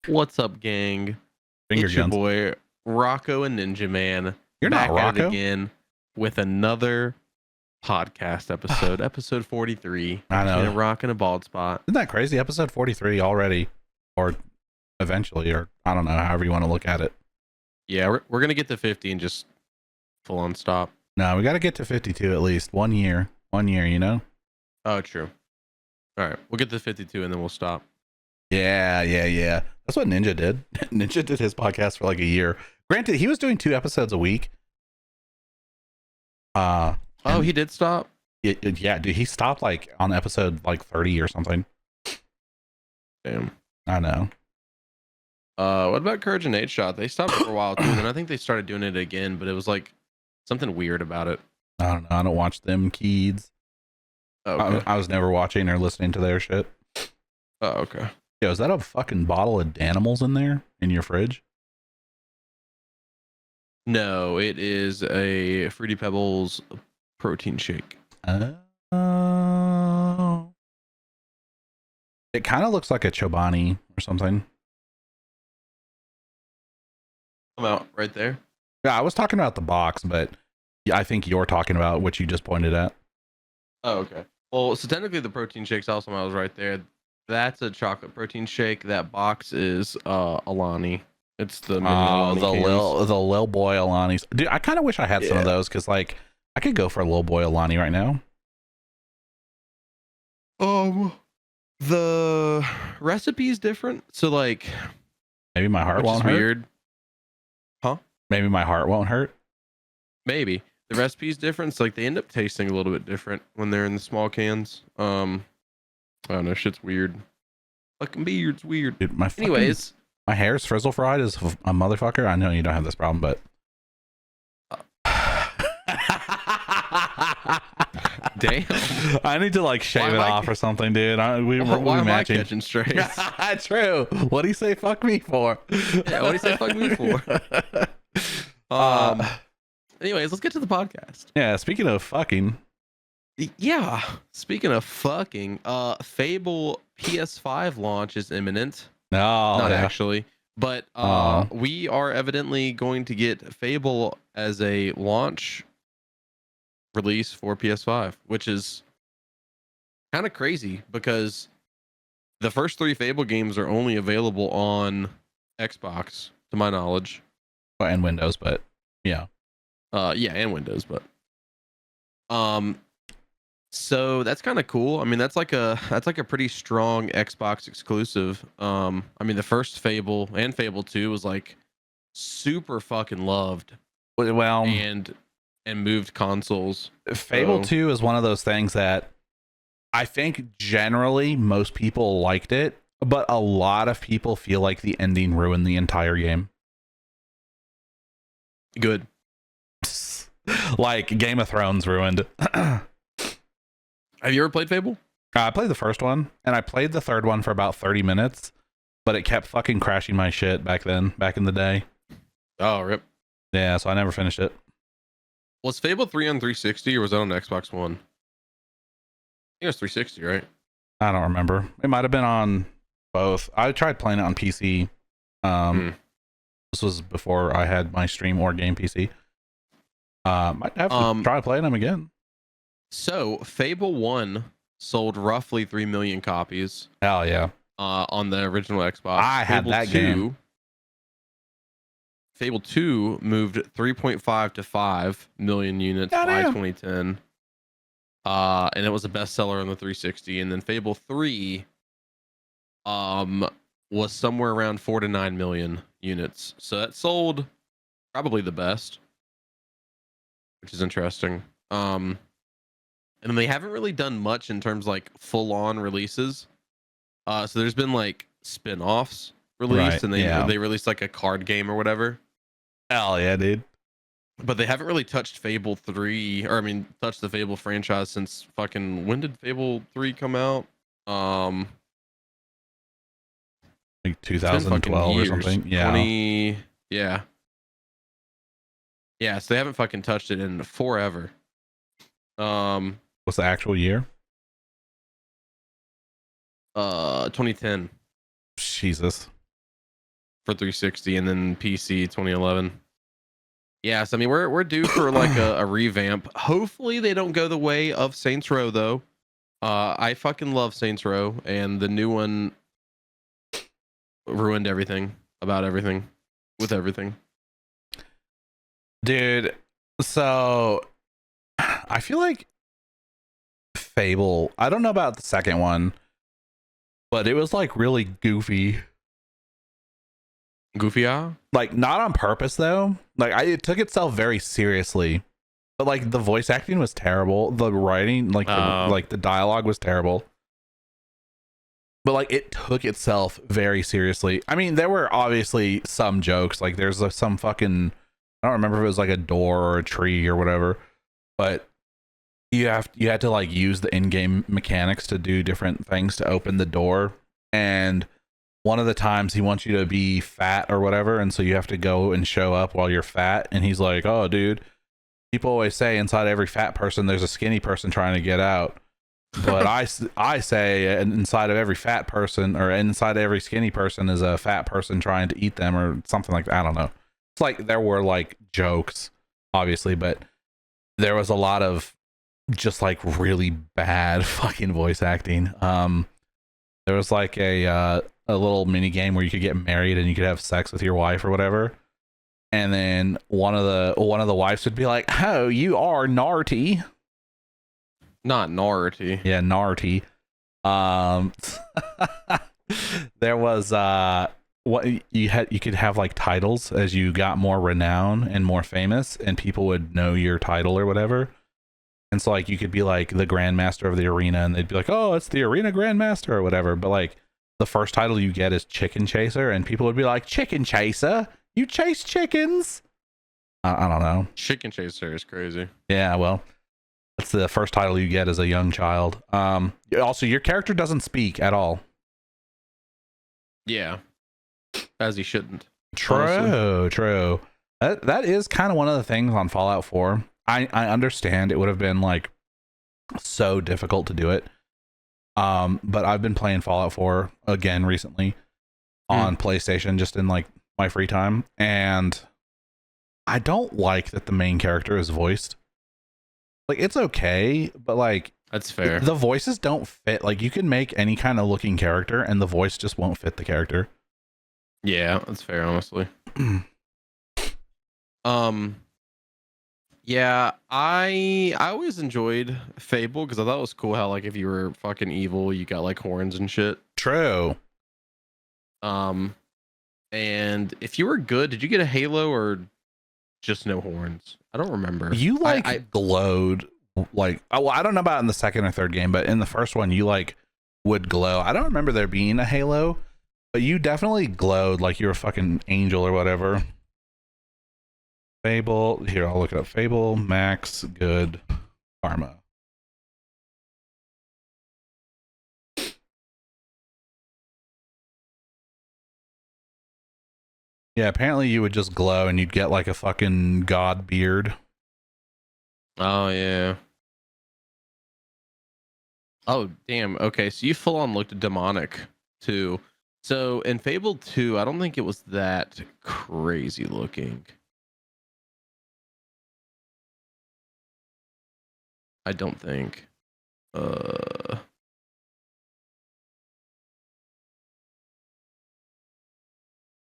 What's up, gang? Finger It's your guns. boy Rocco and Ninja Man. You're back not at Rocco. it again with another podcast episode, episode 43. I know. Between a rock and a bald spot. Isn't that crazy? Episode 43 already, or eventually, or I don't know, however you want to look at it. Yeah, we're gonna get to 50 and just full on stop. No, we got to get to 52 at least. 1 year, you know. Oh, true. All right, we'll get to 52 and then we'll stop. Yeah. That's what Ninja did. Ninja did his podcast for like a year. Granted, he was doing 2 episodes a week. Oh, he did stop? Yeah, dude, he stopped like on episode like 30 or something. Damn. I know. What about Courage and 8 Shot? They stopped for a while too, and I think they started doing it again, but it was like something weird about it. I don't know. I don't watch them kids. Oh, okay. I was never watching or listening to their shit. Oh, okay. Yo, is that a fucking bottle of Danimals in there in your fridge? No, it is a Fruity Pebbles protein shake. Oh. It kind of looks like a Chobani or something. I'm out right there. Yeah, I was talking about the box, but yeah, I think you're talking about what you just pointed at. Oh, okay. Well, so technically the protein shake's also I was right there. That's a chocolate protein shake. That box is Alani. It's the mini Alani cans. the Lil Boy Alani's. Dude, I kind of wish I had some of those because like I could go for a Lil Boy Alani right now. The recipe is different. So like Maybe my heart which won't is hurt. weird. Huh? Maybe my heart won't hurt. Maybe. The recipe is different. So like they end up tasting a little bit different when they're in the small cans. I don't know, shit's weird. Fucking beard's weird. Dude, Anyways, my hair's frizzle fried as a motherfucker. I know you don't have this problem, but damn. I need to like shave it off or something, dude. We're Why am I matching. catching strays? True. What do you say? Fuck me for? Yeah, what do you say? Fuck me for? Anyways, let's get to the podcast. Yeah. Speaking of fucking. Yeah. Speaking of fucking, Fable PS5 launch is imminent. No, Not actually, but we are evidently going to get Fable as a launch release for PS5, which is kind of crazy because the first 3 Fable games are only available on Xbox, to my knowledge. And Windows, but yeah. Yeah, and Windows, but so that's kind of cool. I mean, that's like a pretty strong Xbox exclusive. I mean, the first Fable and Fable 2 was like super fucking loved. Well, and moved consoles. Fable 2 is one of those things that I think generally most people liked it, but a lot of people feel like the ending ruined the entire game. Good. Like Game of Thrones ruined. Have you ever played Fable? I played the first one, and I played the third one for about 30 minutes, but it kept fucking crashing my shit back in the day. Oh, rip. Yeah, so I never finished it. Was Fable 3 on 360 or was that on Xbox One? I think it was 360, right? I don't remember. It might have been on both. I tried playing it on PC. This was before I had my stream or game PC. Might have to try playing them again. So, Fable 1 sold roughly 3 million copies. Hell yeah. On the original Xbox. I had that game. Fable 2 moved 3.5 to 5 million units by 2010. And it was a bestseller on the 360. And then Fable 3 was somewhere around 4 to 9 million units. So that sold probably the best, which is interesting. And they haven't really done much in terms like full-on releases. So there's been like spin-offs released, and they released like a card game or whatever. Hell yeah, dude. But they haven't really touched Fable 3, or I mean, touched the Fable franchise since fucking, when did Fable 3 come out? Like 2012 or something. Yeah. Yeah, so they haven't fucking touched it in forever. What's the actual year? 2010. Jesus. for 360, and then PC 2011. Yes, I mean we're due for like a revamp. Hopefully they don't go the way of Saints Row though. I fucking love Saints Row, and the new one ruined everything about everything with everything. Dude, so I feel like Fable, I don't know about the second one, but it was like really goofy. Like not on purpose though. Like it took itself very seriously. But like the voice acting was terrible. The writing, like the dialogue was terrible. But like it took itself very seriously. I mean, there were obviously some jokes. Like there's some fucking, I don't remember if it was like a door or a tree or whatever, but you had to like use the in-game mechanics to do different things to open the door. And one of the times he wants you to be fat or whatever, and so you have to go and show up while you're fat. And he's like, "Oh, dude, people always say inside every fat person there's a skinny person trying to get out, but I say inside of every fat person or inside every skinny person is a fat person trying to eat them," or something like that. I don't know. It's like there were like jokes, obviously, but there was a lot of just like really bad fucking voice acting. There was like a little mini game where you could get married and you could have sex with your wife or whatever, and then one of the wives would be like, "Oh, you are narty." Not naughty. Yeah, narty. There was what you could have like titles as you got more renown and more famous, and people would know your title or whatever. And so like you could be like the Grandmaster of the arena, and they'd be like, "Oh, it's the arena Grandmaster" or whatever. But like the first title you get is Chicken Chaser, and people would be like, "Chicken Chaser? You chase chickens?" I don't know. Chicken Chaser is crazy. Yeah, well, that's the first title you get as a young child. Also, your character doesn't speak at all. Yeah, as he shouldn't. True. That is kind of one of the things on Fallout 4. I understand it would have been like so difficult to do it. But I've been playing Fallout 4 again recently on PlayStation, just in like my free time, and I don't like that the main character is voiced. Like it's okay, but like that's fair. The voices don't fit. Like you can make any kind of looking character and the voice just won't fit the character. Yeah, that's fair, honestly. Yeah, I always enjoyed Fable because I thought it was cool how like if you were fucking evil, you got like horns and shit. True. And if you were good, did you get a halo or just no horns? I don't remember. You like glowed like, oh, I don't know about in the second or third game, but in the first one you like would glow. I don't remember there being a halo, but you definitely glowed like you were a fucking angel or whatever. Fable, here, I'll look it up. Fable, max, good, karma. Yeah, apparently you would just glow and you'd get like a fucking god beard. Oh, yeah. Oh, damn. Okay, so you full on looked demonic too. So in Fable 2, I don't think it was that crazy looking. I don't think.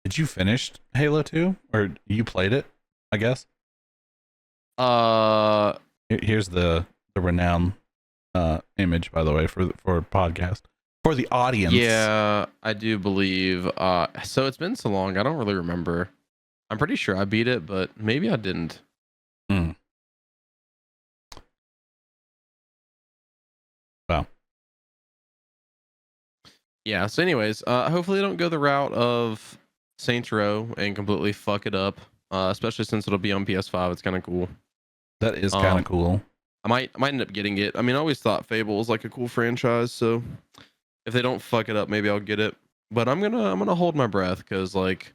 Did you finish Halo 2? Or you played it, I guess? Here's the renown image, by the way, for podcast. For the audience. Yeah, I do believe. So it's been so long, I don't really remember. I'm pretty sure I beat it, but maybe I didn't. Wow. Yeah, so anyways, hopefully they don't go the route of Saints Row and completely fuck it up. Especially since it'll be on PS5. It's kind of cool. That is kind of cool. I might end up getting it. I mean, I always thought Fable was like a cool franchise, so if they don't fuck it up, maybe I'll get it. But I'm gonna hold my breath because like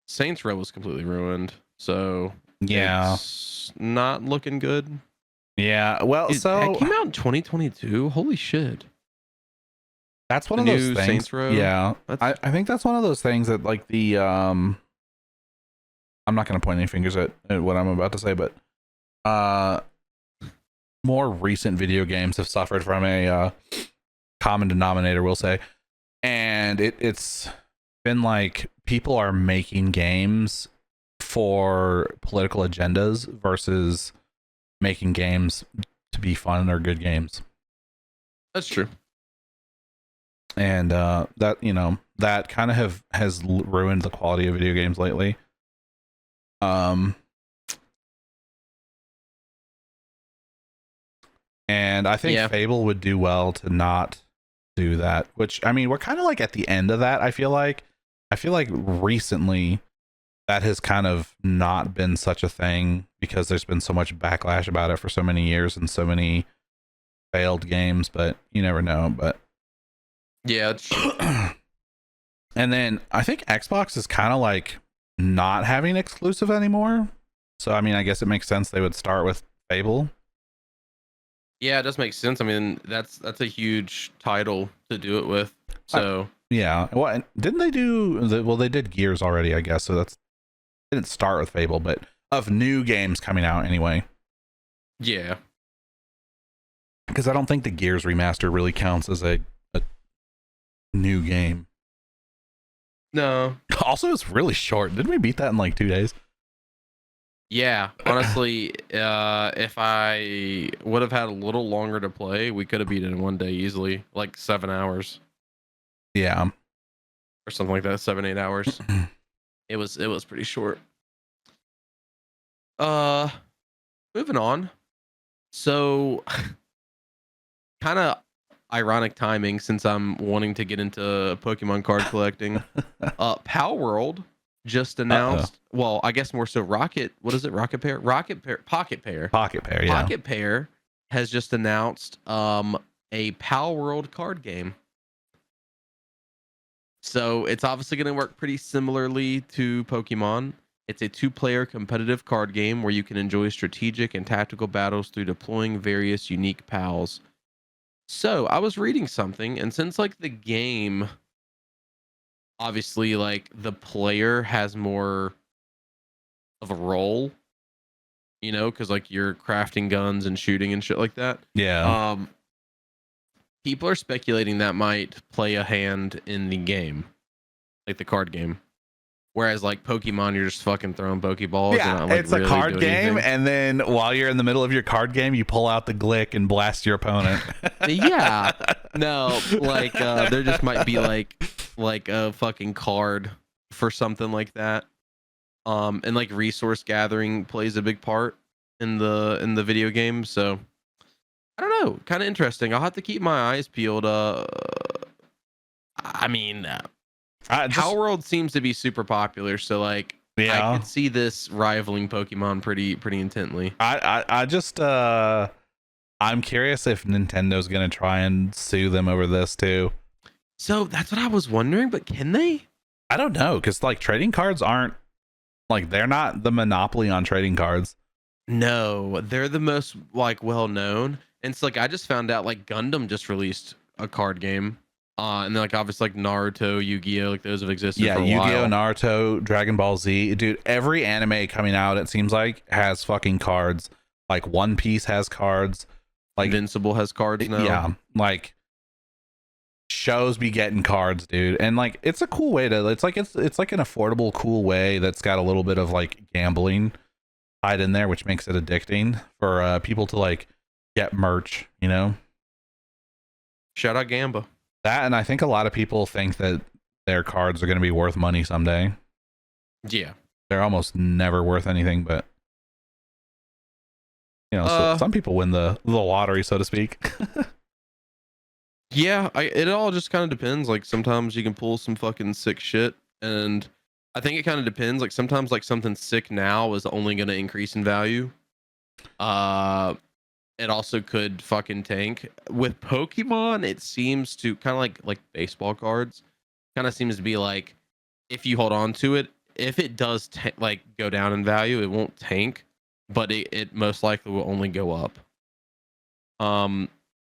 Saints Row was completely ruined. So yeah, it's not looking good. Yeah, well, It came out in 2022. Holy shit! That's one The of those new things. Saints Row. Yeah, That's I think that's one of those things that like the I'm not going to point any fingers at what I'm about to say, but more recent video games have suffered from a common denominator, we'll say, and it's been like people are making games for political agendas versus making games to be fun or good games. that's true. And that, you know, that kind of has ruined the quality of video games lately. And I think Fable would do well to not do that, which, I mean, we're kind of like at the end of that. I feel like recently that has kind of not been such a thing because there's been so much backlash about it for so many years and so many failed games, but you never know. But yeah, it's true. And then I think Xbox is kind of like not having exclusive anymore. So, I mean, I guess it makes sense they would start with Fable. Yeah, it does make sense. I mean, that's a huge title to do it with. So yeah, well, didn't they do well? They did Gears already, I guess. So that's didn't start with Fable, but of new games coming out anyway. Yeah, because I don't think the Gears remaster really counts as a new game. No. Also, it's really short. Didn't we beat that in like 2 days? Yeah, honestly, if I would have had a little longer to play, we could have beat it in 1 day easily, like 7 hours. Yeah, or something like that, 7-8 hours. It was pretty short. Moving on. So, kind of ironic timing since I'm wanting to get into Pokemon card collecting. Palworld just announced. Well, I guess more so Rocket. What is it? Pocketpair. Pocketpair. Yeah. Pocketpair has just announced a Palworld card game. So it's obviously going to work pretty similarly to Pokemon. It's a 2-player competitive card game where you can enjoy strategic and tactical battles through deploying various unique pals. So I was reading something, and since like the game, obviously like the player has more of a role, you know, because like you're crafting guns and shooting and shit like that. Yeah. People are speculating that might play a hand in the game, like the card game. Whereas like Pokemon, you're just fucking throwing Pokeballs. Yeah, and not, like, it's a card game, anything. and then while you're in the middle of your card game, you pull out the Glick and blast your opponent. Yeah, no, like there just might be like a fucking card for something like that. And like resource gathering plays a big part in the video game. So I don't know, kind of interesting. I'll have to keep my eyes peeled. I mean, Palworld seems to be super popular, so like I could see this rivaling Pokemon pretty intently. I just I'm curious if Nintendo's gonna try and sue them over this too. So that's what I was wondering, but can they? I don't know, because like trading cards aren't like, they're not the monopoly on trading cards. No, they're the most like well known. And it's like I just found out like Gundam just released a card game. And then like obviously like Naruto, Yu-Gi-Oh, like those have existed for a Yu-Gi-Oh, while. Naruto, Dragon Ball Z, dude. Every anime coming out, it seems like, has fucking cards. Like One Piece has cards. Like Invincible has cards now. Yeah, like shows be getting cards, dude. And like it's a cool way to. It's like an affordable, cool way that's got a little bit of like gambling tied in there, which makes it addicting for people to like get merch. You know. Shout out Gamba. That, and I think a lot of people think that their cards are going to be worth money someday. Yeah. They're almost never worth anything, but you know, so some people win the lottery, so to speak. Yeah, it all just kind of depends. Like sometimes you can pull some fucking sick shit, and I think it kind of depends. Like sometimes like something sick now is only going to increase in value. It also could fucking tank. With Pokemon, it seems to kind of like baseball cards. Kind of seems to be like if you hold on to it, if it does like go down in value, it won't tank, but it most likely will only go up.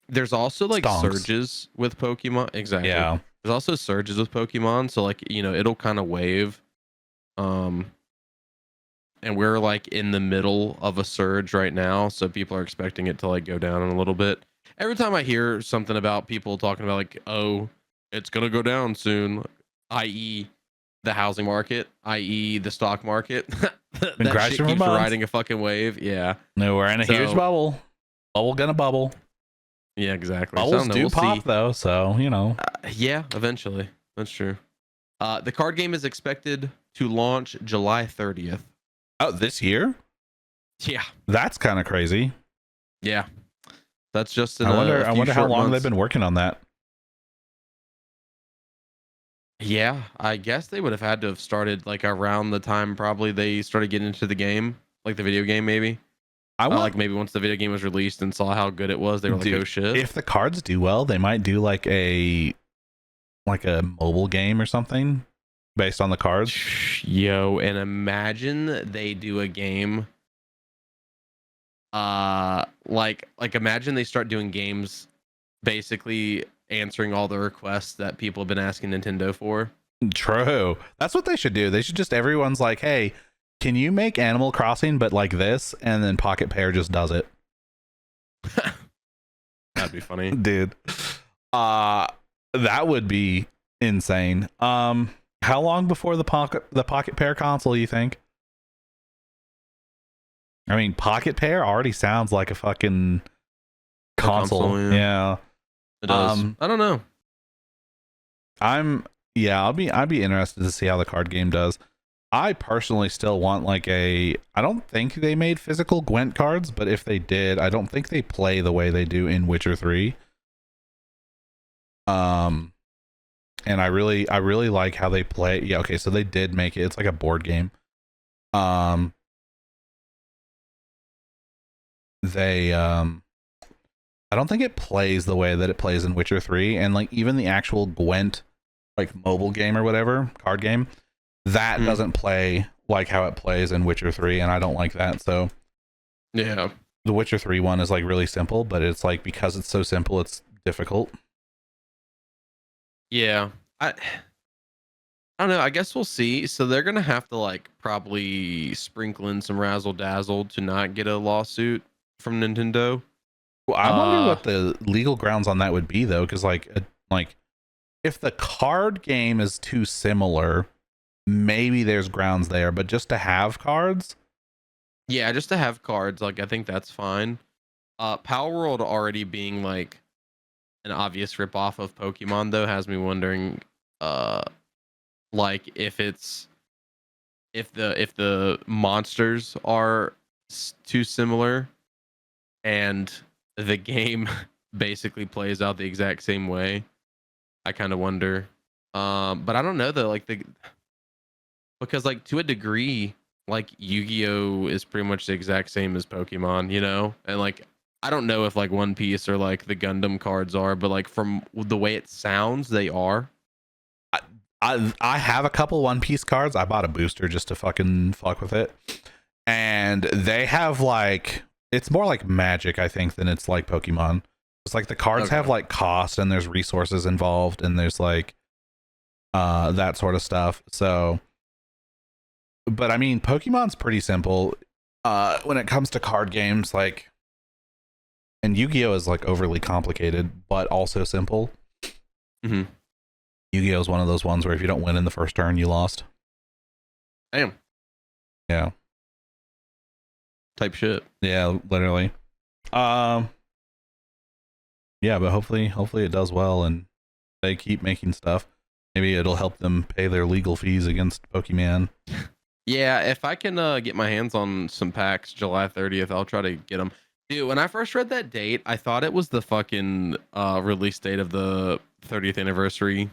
There's also like Stonks. surges with Pokemon. Exactly. Yeah. There's also surges with Pokemon, so like it'll kind of wave. Um, and we're like in the middle of a surge right now, so people are expecting it to like go down in a little bit. Every time I hear something about people talking about like, oh, it's gonna go down soon, i.e. the housing market, i.e. the stock market, that shit keeps riding a fucking wave. Yeah. No, we're in a huge bubble. Bubble gonna bubble. Yeah, exactly. Bubbles do pop though, so yeah, eventually. That's true. The card game is expected to launch July 30th. Oh, this year? Yeah. That's kind of crazy. Yeah. That's just I wonder how long they've been working on that. Yeah, I guess they would have had to have started like around the time probably they started getting into the game, like the video game maybe. Like maybe once the video game was released and saw how good it was, they were like, "Oh shit!" If the cards do well, they might do like a mobile game or something based on the cards. Yo, and imagine they do a game. Like imagine they start doing games, basically answering all the requests that people have been asking Nintendo for. True. That's what they should do. They should just everyone's like, "Hey, can you make Animal Crossing but like this?" And then Pocketpair just does it. That'd be funny. Dude. That would be insane. How long before the Pocketpair console you think? I mean, Pocketpair already sounds like a fucking console. Yeah. It does. I don't know. I'd be interested to see how the card game does. I personally still want like I don't think they made physical Gwent cards, but if they did, I don't think they play the way they do in Witcher 3. And I really like how they play. Yeah, okay, so they did make it. It's like a board game. I don't think it plays the way that it plays in Witcher 3, and like even the actual Gwent like mobile game or whatever, card game, that doesn't play like how it plays in Witcher 3, and I don't like that. So yeah, the Witcher 3 one is like really simple, but it's like because it's so simple, it's difficult. Yeah. I don't know. I guess we'll see. So they're gonna have to like probably sprinkle in some razzle dazzle to not get a lawsuit from Nintendo. Well, I wonder what the legal grounds on that would be though, because like if the card game is too similar, maybe there's grounds there, but just to have cards. Yeah, just to have cards, like I think that's fine. Palworld already being like an obvious ripoff of Pokemon though has me wondering like if the monsters are too similar and the game basically plays out the exact same way. I kind of wonder. But I don't know though, like because like to a degree, like Yu-Gi-Oh is pretty much the exact same as Pokemon, and like I don't know if like One Piece or like the Gundam cards are, but like from the way it sounds, they are. I have a couple One Piece cards. I bought a booster just to fucking fuck with it, and they have like it's more like Magic, I think, than it's like Pokemon. It's like the cards have like cost and there's resources involved and there's like that sort of stuff. So, but I mean, Pokemon's pretty simple when it comes to card games, like. And Yu-Gi-Oh is like overly complicated, but also simple. Mm-hmm. Yu-Gi-Oh is one of those ones where if you don't win in the first turn, you lost. Damn. Yeah. Type shit. Yeah, literally. Yeah, but hopefully it does well and they keep making stuff. Maybe it'll help them pay their legal fees against Pokemon. Yeah, if I can get my hands on some packs July 30th, I'll try to get them. Dude, when I first read that date, I thought it was the fucking release date of the 30th anniversary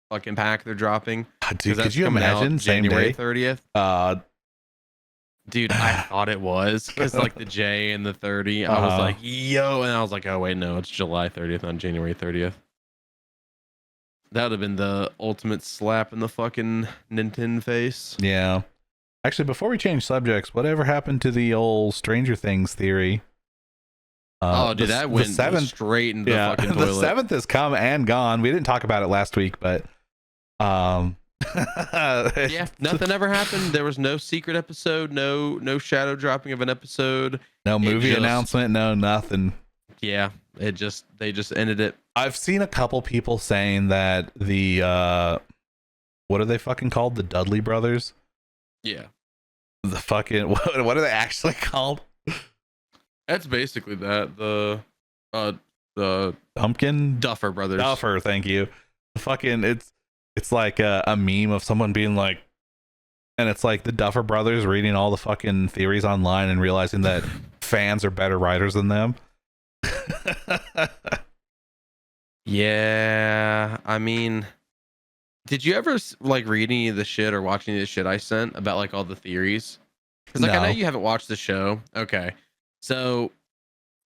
fucking pack they're dropping. Dude, could you imagine January same 30th? Dude, I thought it was because like the J and the 30. I was like, yo, and I was like, oh wait, no, it's July 30th, not January 30th. That would have been the ultimate slap in the fucking Nintendo face. Yeah. Actually, before we change subjects, whatever happened to the old Stranger Things theory? Oh, dude, that went straight into the fucking toilet. The seventh has come and gone. We didn't talk about it last week, but yeah, nothing ever happened. There was no secret episode, no shadow dropping of an episode, no movie announcement, no nothing. Yeah, they just ended it. I've seen a couple people saying that the what are they fucking called? The Dudley brothers? Yeah. The fucking what are they actually called? That's basically that. The Pumpkin Duffer brothers. Duffer, thank you. Fucking it's like a meme of someone being like, and it's like the Duffer brothers reading all the fucking theories online and realizing that fans are better writers than them. Yeah, I mean, did you ever like read any of the shit or watch any of the shit I sent about like all the theories? Because like I know you haven't watched the show. Okay, so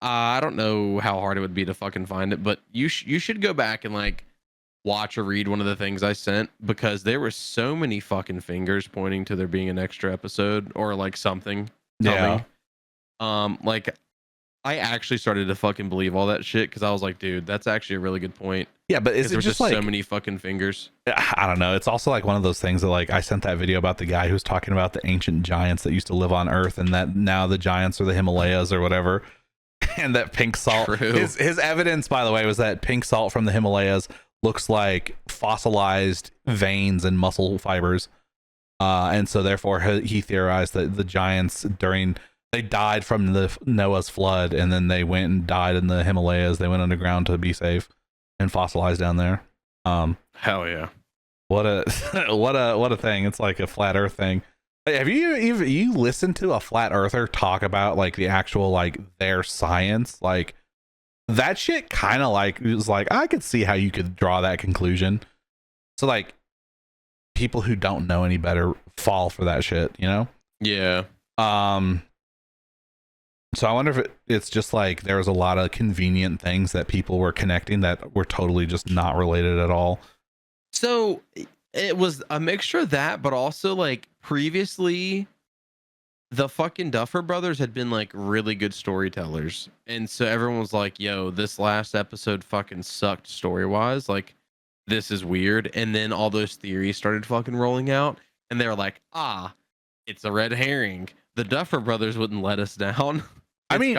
I don't know how hard it would be to fucking find it, but you should go back and like watch or read one of the things I sent, because there were so many fucking fingers pointing to there being an extra episode or like something coming. Yeah. Like I actually started to fucking believe all that shit, because I was like, dude, that's actually a really good point. Yeah, but is it just like so many fucking fingers? I don't know. It's also like one of those things that like I sent that video about the guy who's talking about the ancient giants that used to live on Earth, and that now the giants are the Himalayas or whatever. And that pink salt. True. His evidence, by the way, was that pink salt from the Himalayas looks like fossilized veins and muscle fibers. And so therefore he theorized that the giants they died from the Noah's flood, and then they went and died in the Himalayas. They went underground to be safe and fossilized down there. Hell yeah. What a thing. It's like a flat earth thing. Have you listened to a flat earther talk about like the actual like their science? Like that shit kind of like it was like I could see how you could draw that conclusion. So like people who don't know any better fall for that shit, you know? Yeah. So I wonder if it's just like there was a lot of convenient things that people were connecting that were totally just not related at all. So it was a mixture of that, but also like previously the fucking Duffer brothers had been like really good storytellers. And so everyone was like, yo, this last episode fucking sucked story-wise. Like, this is weird. And then all those theories started fucking rolling out, and they were like, it's a red herring. The Duffer brothers wouldn't let us down. I mean,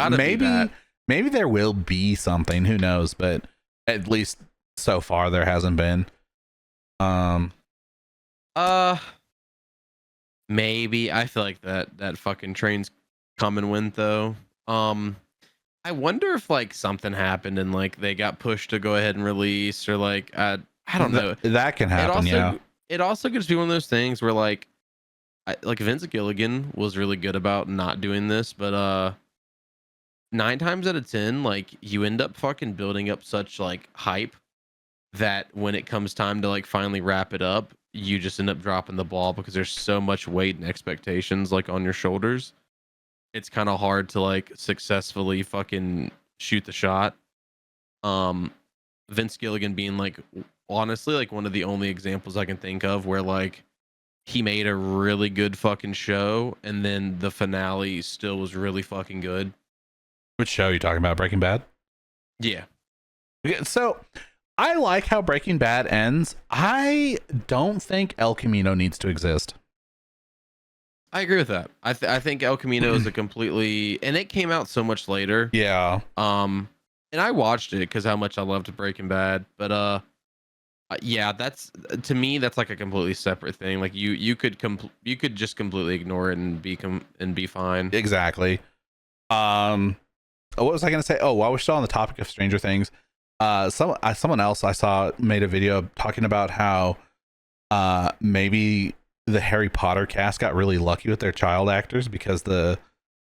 maybe there will be something, who knows, but at least so far there hasn't been. Maybe. I feel like that fucking train's come and went though. I wonder if like something happened and like they got pushed to go ahead and release, or like I don't know. That can happen. It also could just be one of those things where like Vince Gilligan was really good about not doing this, but 9 times out of 10, like you end up fucking building up such like hype that when it comes time to like finally wrap it up, you just end up dropping the ball because there's so much weight and expectations like on your shoulders. It's kind of hard to like successfully fucking shoot the shot. Vince Gilligan being like honestly like one of the only examples I can think of where like he made a really good fucking show and then the finale still was really fucking good. Which show are you talking about? Breaking Bad? Yeah. So I like how Breaking Bad ends. I don't think El Camino needs to exist. I agree with that. I think El Camino is a completely, and it came out so much later. Yeah. And I watched it because how much I loved Breaking Bad. But yeah, that's to me that's like a completely separate thing. Like you could just completely ignore it and be fine. Exactly. What was I gonna say? Oh, while we're still on the topic of Stranger Things, someone else I saw made a video talking about how maybe the Harry Potter cast got really lucky with their child actors because the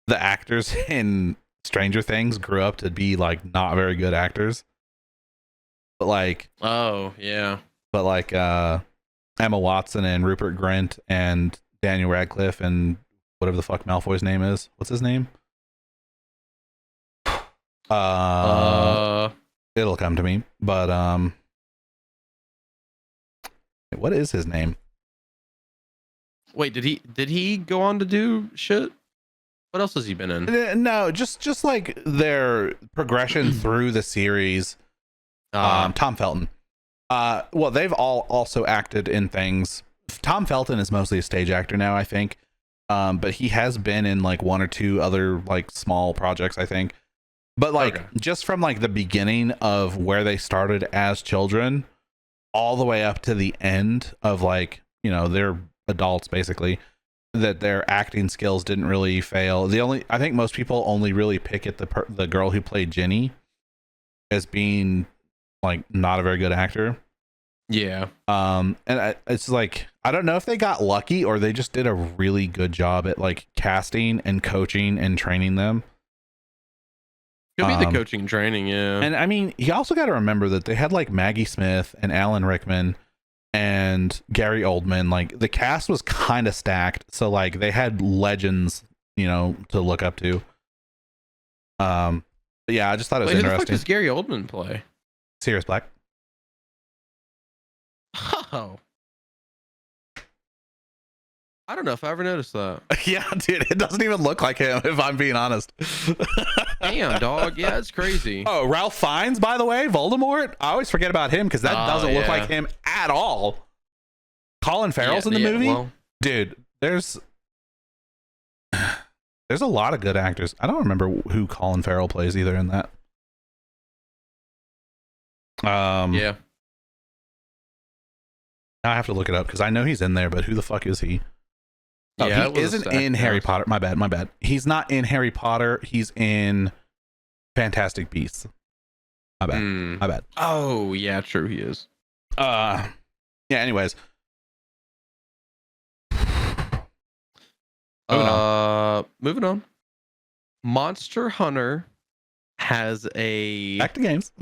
actors in Stranger Things grew up to be like not very good actors. But like, oh yeah, but like Emma Watson and Rupert Grint and Daniel Radcliffe and whatever the fuck Malfoy's name is. What's his name? It'll come to me. But what is his name? Wait, did he go on to do shit? What else has he been in? No, just like their progression through the series. Tom Felton. Well, they've all also acted in things. Tom Felton is mostly a stage actor now, I think. But he has been in like one or two other like small projects, I think. But like just from like the beginning of where they started as children all the way up to the end of like, you know, they're adults basically, that their acting skills didn't really fail. I think most people only really pick at the girl who played Jenny as being like not a very good actor. Yeah. It's like, I don't know if they got lucky or they just did a really good job at like casting and coaching and training them. Could be the coaching and training, yeah. And I mean, you also got to remember that they had like Maggie Smith and Alan Rickman and Gary Oldman. Like the cast was kind of stacked, so like they had legends, you know, to look up to. But yeah, I just thought it was interesting. Who the fuck does Gary Oldman play? Sirius Black. Oh. I don't know if I ever noticed that. Yeah, dude, it doesn't even look like him, if I'm being honest. Damn, dog. Yeah, it's crazy. Oh, Ralph Fiennes, by the way, Voldemort. I always forget about him because that doesn't look like him at all. Colin Farrell's in the movie. Well, dude, there's a lot of good actors. I don't remember who Colin Farrell plays either in that. Yeah. I have to look it up because I know he's in there, but who the fuck is he? Oh, yeah, he isn't in Harry Potter. My bad. He's not in Harry Potter. He's in Fantastic Beasts. My bad. Oh, yeah, true. He is. Yeah, anyways. Moving on. Monster Hunter has a... Back to games.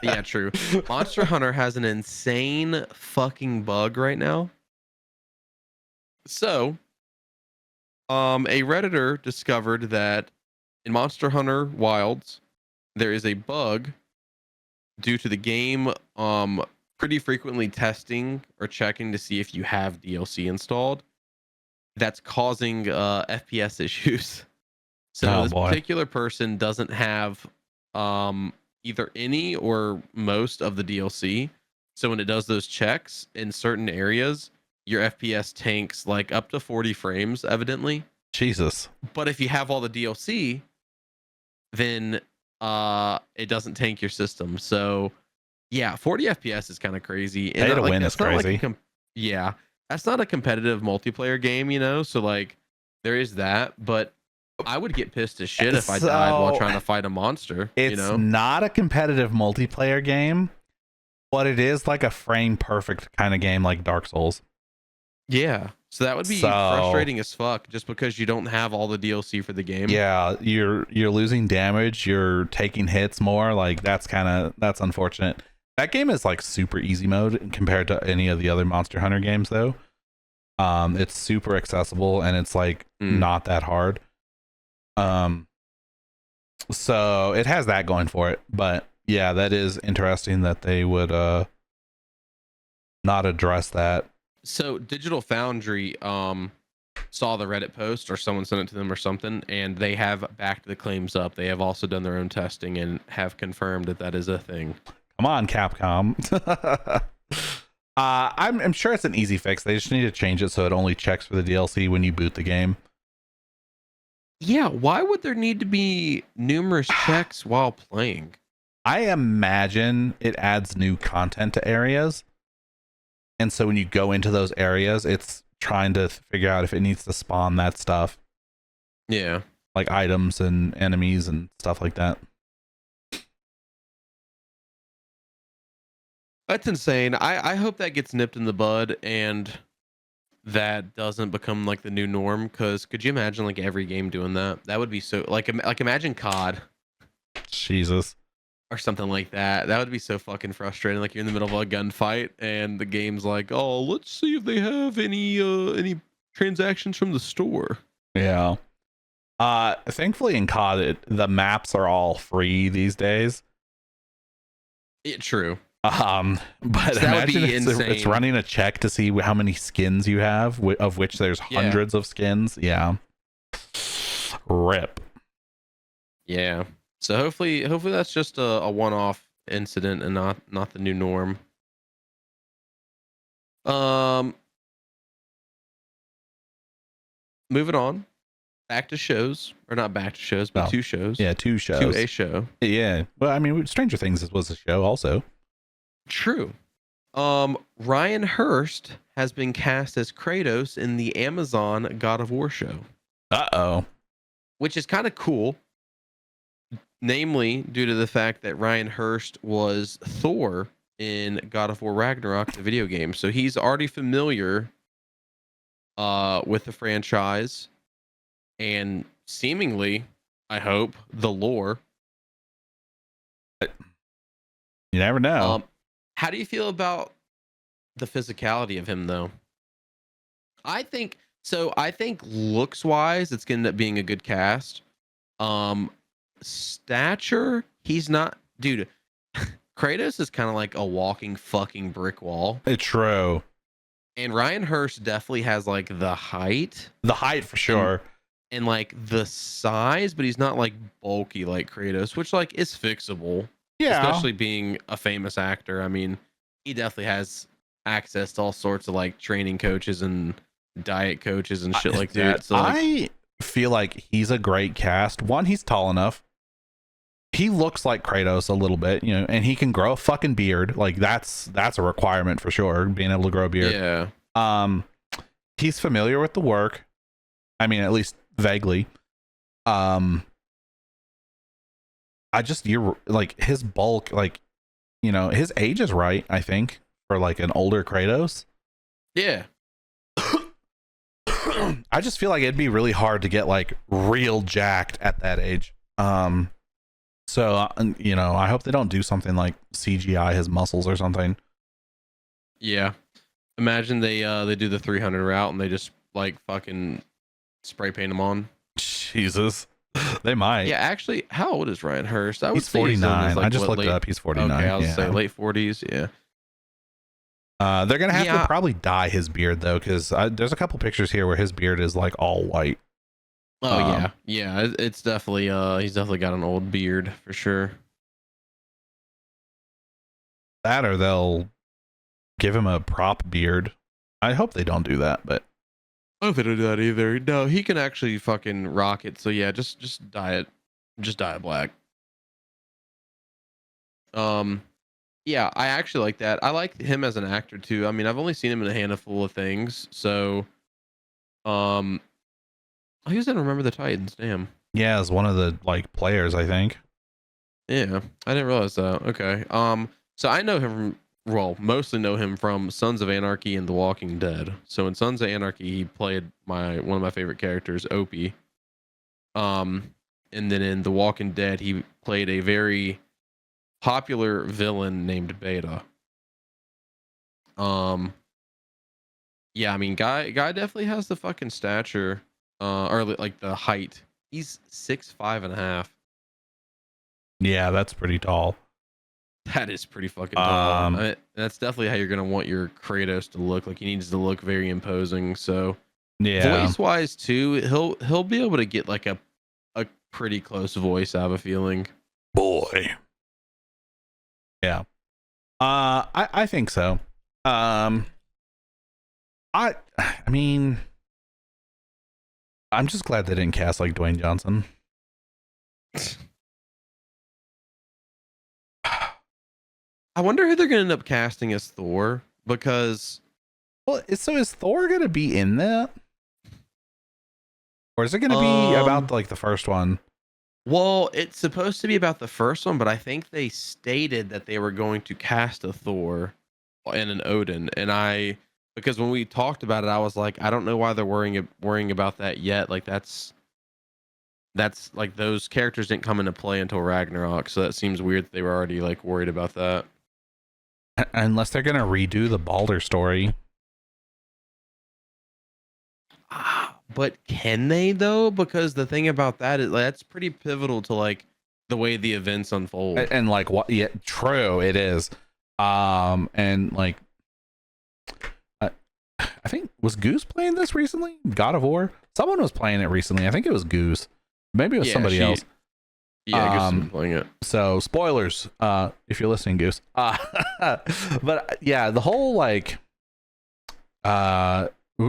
Yeah, true. Monster Hunter has an insane fucking bug right now. So, a Redditor discovered that in Monster Hunter Wilds, there is a bug due to the game pretty frequently testing or checking to see if you have DLC installed that's causing FPS issues. So this particular person doesn't have either any or most of the DLC. So when it does those checks in certain areas, your FPS tanks like up to 40 frames, evidently. Jesus. But if you have all the DLC, then it doesn't tank your system. So yeah, 40 FPS is kind of crazy. And to win is crazy. Yeah, that's not a competitive multiplayer game, you know? So like there is that, but I would get pissed as shit if I died while trying to fight a monster. It's not a competitive multiplayer game, but it is like a frame perfect kind of game like Dark Souls. Yeah, so that would be frustrating as fuck just because you don't have all the DLC for the game. Yeah, you're losing damage, you're taking hits more. Like that's unfortunate. That game is like super easy mode compared to any of the other Monster Hunter games though. It's super accessible and it's like not that hard. So it has that going for it, but yeah, that is interesting that they would not address that. So Digital Foundry saw the Reddit post or someone sent it to them or something, and they have backed the claims up. They have also done their own testing and have confirmed that that is a thing. Come on, Capcom. I'm sure it's an easy fix. They just need to change it so it only checks for the DLC when you boot the game. Yeah, why would there need to be numerous checks while playing? I imagine it adds new content to areas. And so when you go into those areas, it's trying to figure out if it needs to spawn that stuff. Yeah. Like items and enemies and stuff like that. That's insane. I hope that gets nipped in the bud and that doesn't become like the new norm, because could you imagine like every game doing that? That would be so like imagine COD. Jesus. Or something like that. That would be so fucking frustrating. Like you're in the middle of a gunfight and the game's like, oh, let's see if they have any transactions from the store. Yeah. Thankfully in COD, the maps are all free these days. Yeah, true. But imagine it's running a check to see how many skins you have, of which there's hundreds of skins. Yeah. rip. Yeah. So hopefully that's just a one-off incident and not the new norm. Moving on. Back to shows, or not back to shows, but Oh, two shows. Yeah, 2 shows. To a show. Yeah. Well, I mean, Stranger Things was a show also. True. Ryan Hurst has been cast as Kratos in the Amazon God of War show. Uh-oh. Which is kind of cool. Namely, due to the fact that Ryan Hurst was Thor in God of War Ragnarok, the video game. So he's already familiar with the franchise and seemingly, I hope, the lore. You never know. How do you feel about the physicality of him, though? I think looks wise, it's gonna end up being a good cast. Stature, he's not, dude. Kratos is kind of like a walking fucking brick wall. It's true. And Ryan Hurst definitely has like the height. The height for sure. And like the size, but he's not like bulky like Kratos, which like is fixable. Yeah. Especially being a famous actor. I mean, he definitely has access to all sorts of like training coaches and diet coaches and shit like that. So like, I feel like he's a great cast. One, he's tall enough. He looks like Kratos a little bit, you know, and he can grow a fucking beard. Like that's a requirement for sure, being able to grow a beard. Yeah. He's familiar with the work. I mean, at least vaguely. You're like his bulk, like, you know, his age is right, I think, for like an older Kratos. Yeah. I just feel like it'd be really hard to get like real jacked at that age. So you know, I hope they don't do something like CGI his muscles or something. Yeah. Imagine they do the 300 route and they just like fucking spray paint him on. Jesus. They might. Yeah, actually, how old is Ryan Hurst? He's 49. Like, I just looked it up. He's 49. Okay, I was say late 40s. Yeah. They're gonna have to probably dye his beard though, because there's a couple pictures here where his beard is like all white. Oh yeah. It's definitely he's definitely got an old beard for sure. That or they'll give him a prop beard. I hope they don't do that, but I don't think they do that either. No, he can actually fucking rock it. So yeah, just dye it. Just dye it black. Yeah, I actually like that. I like him as an actor too. I mean, I've only seen him in a handful of things. So he was in Remember the Titans, damn. Yeah, as one of the like players, I think. Yeah, I didn't realize that. Okay. So I know him mostly know him from Sons of Anarchy and The Walking Dead. So in Sons of Anarchy, he played one of my favorite characters, Opie. And then in The Walking Dead, he played a very popular villain named Beta. Yeah, I mean, guy definitely has the fucking stature, or like the height. He's 6'5.5". Yeah, that's pretty tall. That is pretty fucking tall. That's definitely how you're gonna want your Kratos to look. Like he needs to look very imposing. So yeah, voice wise too, he'll be able to get like a pretty close voice. I have a feeling. Boy. Yeah. I think so. I mean, I'm just glad they didn't cast like Dwayne Johnson. I wonder who they're gonna end up casting as Thor, because so is Thor gonna be in that, or is it gonna be about like the first one? Well, it's supposed to be about the first one, but I think they stated that they were going to cast a Thor and an Odin, and because when we talked about it, I was like, I don't know why they're worrying about that yet. Like that's like those characters didn't come into play until Ragnarok, so that seems weird that they were already like worried about that. Unless they're gonna redo the Balder story. But can they though? Because the thing about that is that's pretty pivotal to like the way the events unfold. And like what? Yeah, true. It is. And like, I think was Goose playing this recently? God of War. Someone was playing it recently. I think it was Goose. Maybe it was somebody else. Yeah, Goose has been playing it. So spoilers, if you're listening, Goose. But yeah, the whole like,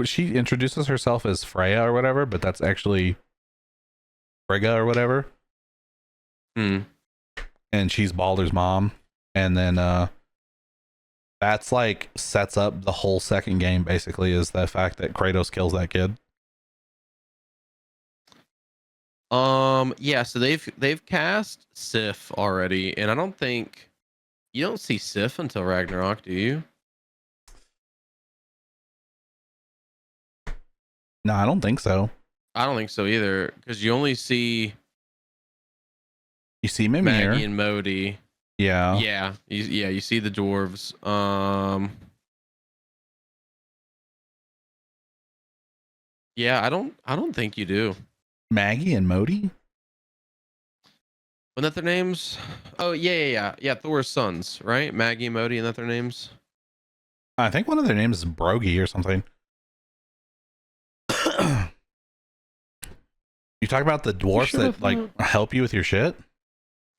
she introduces herself as Freya or whatever, but that's actually Frigga or whatever. And she's Baldur's mom, and then that's like sets up the whole second game. Basically, is the fact that Kratos kills that kid. Yeah, so they've cast Sif already, and I don't think you don't see Sif until Ragnarok, do you? No, I don't think so. I don't think so either, because you only see Mimir Maggie and Modi. Yeah. You see the dwarves. Yeah, I don't think you do. Maggie and Modi? Wasn't that their names? Oh yeah. Thor's sons, right? Maggie and Modi, and that their names? I think one of their names is Brogy or something. You talk about the dwarfs that like help you with your shit?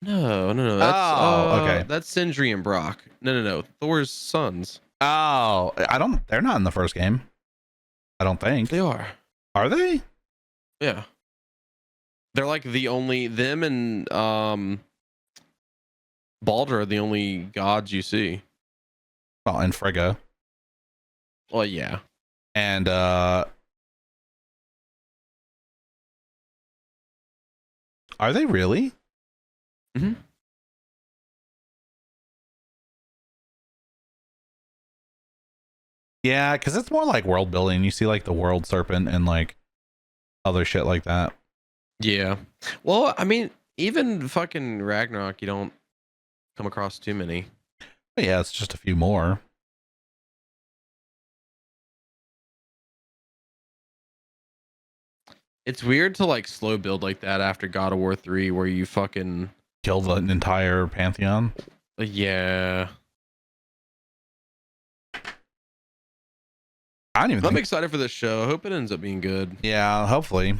No. That's, okay. That's Sindri and Brock. No. Thor's sons. Oh, they're not in the first game. I don't think. They are. Are they? Yeah. They're like them and Baldur are the only gods you see. Well, and Frigga. Well, yeah. And are they really? Mm-hmm. Yeah, because it's more like world building. You see like the world serpent and like other shit like that. Yeah. Well, I mean, even fucking Ragnarok, you don't come across too many. But yeah, it's just a few more. It's weird to like slow build like that after God of War 3 where you fucking kill the entire pantheon. Yeah. I'm excited for this show. I hope it ends up being good. Yeah, hopefully.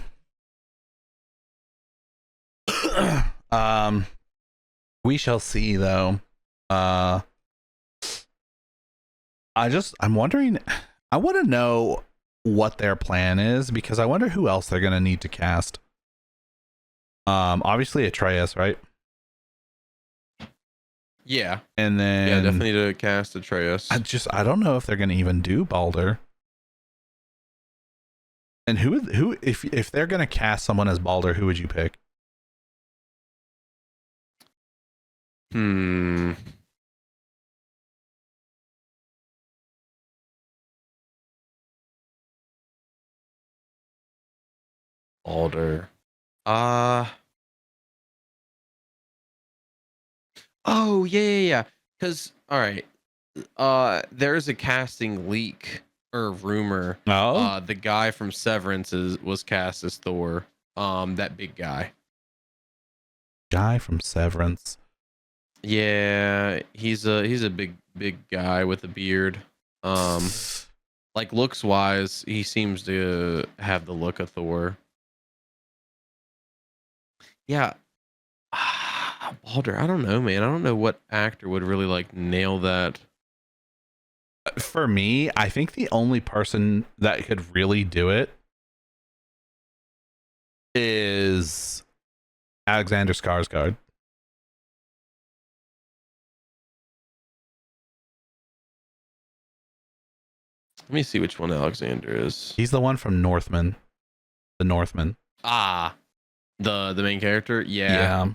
We shall see though. I'm wondering, I want to know what their plan is, because I wonder who else they're going to need to cast. Obviously Atreus, right? Yeah. And then yeah, definitely to cast Atreus. I don't know if they're going to even do Baldur. And who if they're going to cast someone as Baldur, who would you pick? Baldur. Oh yeah. Because all right, there's a casting leak or rumor. Oh, the guy from Severance was cast as Thor. That big guy. Guy from Severance. Yeah, he's a big guy with a beard. Like looks wise, he seems to have the look of Thor. Yeah. Baldur, I don't know, man. I don't know what actor would really like nail that. For me, I think the only person that could really do it is Alexander Skarsgård. Let me see which one Alexander is. He's the one from Northman. The Northman. Ah, the main character. Yeah.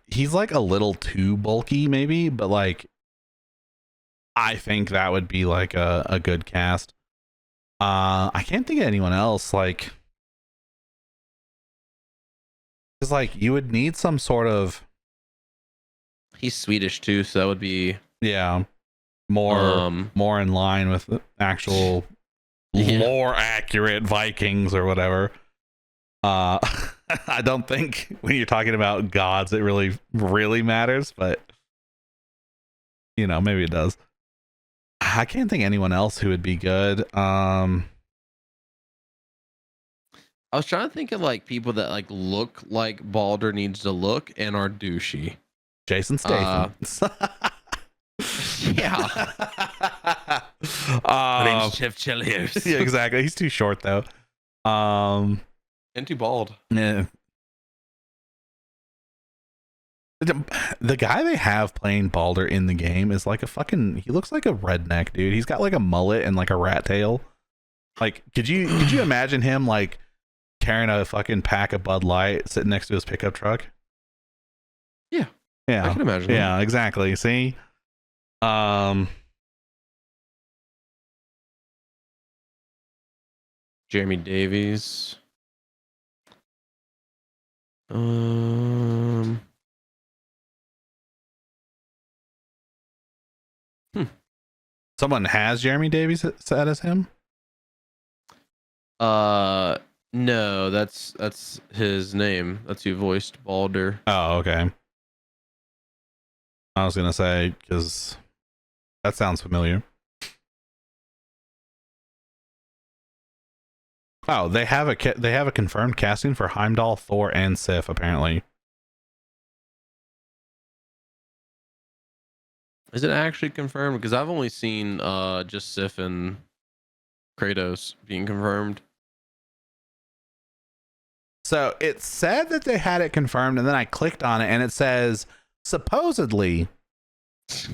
He's like a little too bulky, maybe, but like, I think that would be like a good cast. I can't think of anyone else. Like, because like you would need some sort of. He's Swedish too, so that would be more in line with the actual more accurate Vikings or whatever. I don't think when you're talking about gods it really matters, but maybe it does. I can't think anyone else who would be good. I was trying to think of like people that like look like Balder needs to look and are douchey. Jason Statham. Yeah. My name's Jeff Chelios. Yeah, exactly. He's too short though. And too bald. Yeah. The guy they have playing Balder in the game is like he looks like a redneck dude. He's got like a mullet and like a rat tail. Like, could you imagine him like carrying a fucking pack of Bud Light sitting next to his pickup truck? Yeah. Yeah. I can imagine. Yeah, that. exactly. See? Jeremy Davies. Someone has Jeremy Davies set as him? No, that's his name. That's who voiced Balder. Oh, okay. I was gonna say, because that sounds familiar. Oh, they have a confirmed casting for Heimdall, Thor, and Sif apparently. Is it actually confirmed? Because I've only seen just Sif and Kratos being confirmed. So it said that they had it confirmed, and then I clicked on it, and it says supposedly. Shout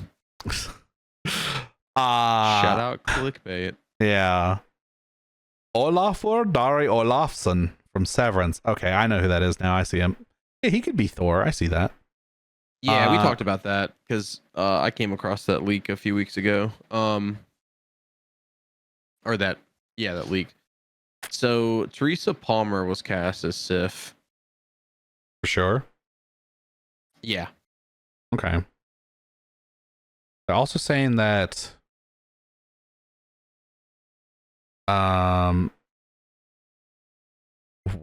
out clickbait. Yeah. Olafur Dari Olafsson from Severance. Okay, I know who that is now. I see him. Yeah, he could be Thor. I see that. Yeah, we talked about that because I came across that leak a few weeks ago. That leak. So Teresa Palmer was cast as Sif. For sure. Yeah. Okay. They're also saying that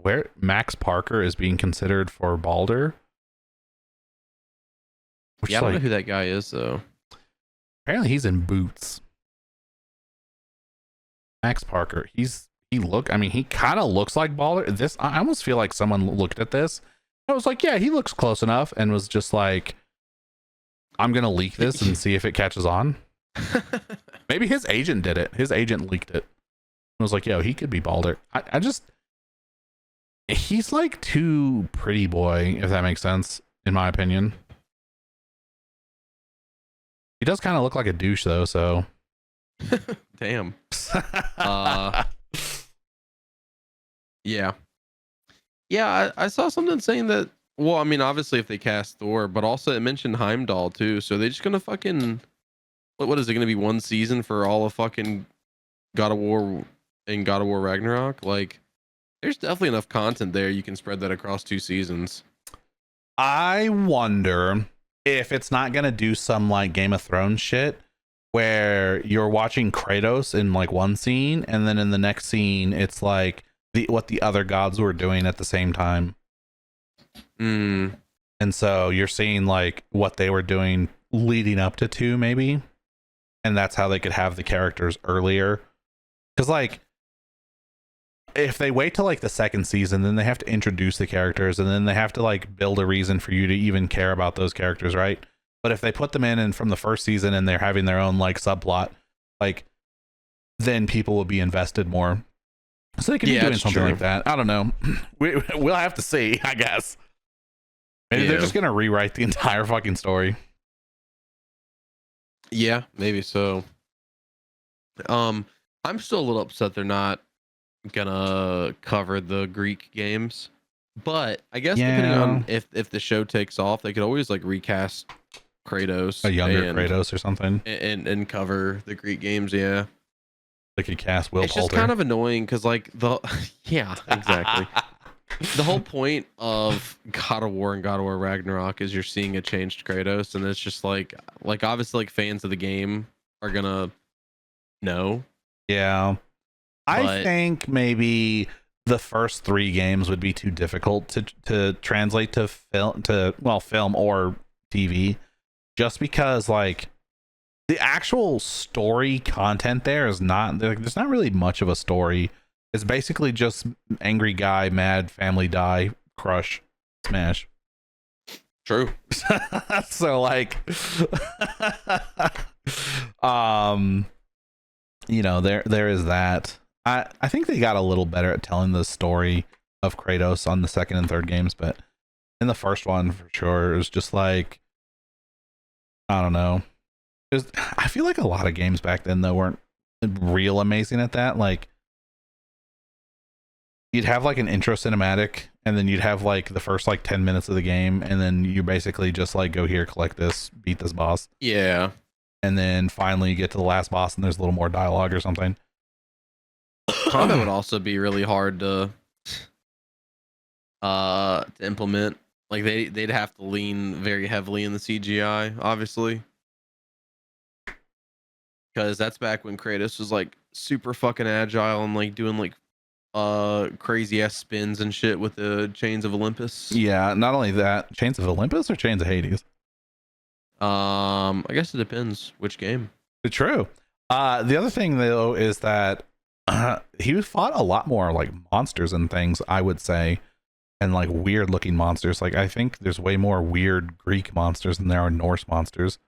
where Max Parker is being considered for Balder. Yeah, I don't know who that guy is though. Apparently he's in Boots. Max Parker. He kind of looks like Balder. I almost feel like someone looked at this. I was like, yeah, he looks close enough, and was just like, I'm gonna leak this and see if it catches on. Maybe his agent did it. His agent leaked it. I was like, yo, he could be Balder. He's like too pretty boy, if that makes sense, in my opinion. He does kind of look like a douche though, so. Damn. Yeah. Yeah, I saw something saying that, well, I mean, obviously if they cast Thor, but also it mentioned Heimdall too, so they're just gonna fucking, what is it gonna be, one season for all of fucking God of War and God of War Ragnarok? Like, there's definitely enough content there, you can spread that across 2 seasons. I wonder if it's not gonna do some like Game of Thrones shit where you're watching Kratos in like one scene, and then in the next scene it's like what the other gods were doing at the same time. And so you're seeing like what they were doing leading up to 2 maybe, and that's how they could have the characters earlier. Because like if they wait till like the second season, then they have to introduce the characters, and then they have to like build a reason for you to even care about those characters, right? But if they put them in and from the first season and they're having their own like subplot, like then people will be invested more. So they could be doing something like that. I don't know. We'll have to see, I guess. Maybe they're just gonna rewrite the entire fucking story. Yeah, maybe so. I'm still a little upset they're not gonna cover the Greek games, but I guess depending on if the show takes off, they could always like recast Kratos, a younger Kratos or something, and cover the Greek games. Yeah, they could cast Will It's Poulter. just kind of annoying because like yeah, exactly. The whole point of God of War and God of War Ragnarok is you're seeing a changed Kratos, and it's just like obviously like fans of the game are gonna know. Yeah, I think maybe the first 3 games would be too difficult to translate to film or TV, just because like the actual story content there is not, there's not really much of a story. It's basically just angry guy, mad, family die, crush, smash. True. So like there is that. I think they got a little better at telling the story of Kratos on the second and third games, but in the first one for sure it was just like, I don't know. I feel like a lot of games back then though weren't real amazing at that. Like you'd have like an intro cinematic and then you'd have like the first like 10 minutes of the game and then you basically just like go here, collect this, beat this boss. Yeah. And then finally you get to the last boss and there's a little more dialogue or something. Combat would also be really hard to implement. Like they'd have to lean very heavily in the CGI, obviously. Because that's back when Kratos was like super fucking agile and like doing like crazy ass spins and shit with the Chains of Olympus. Yeah, not only that, Chains of Olympus or Chains of Hades? I guess it depends which game. True. The other thing though is that he fought a lot more like monsters and things, I would say, and like weird looking monsters. Like I think there's way more weird Greek monsters than there are Norse monsters.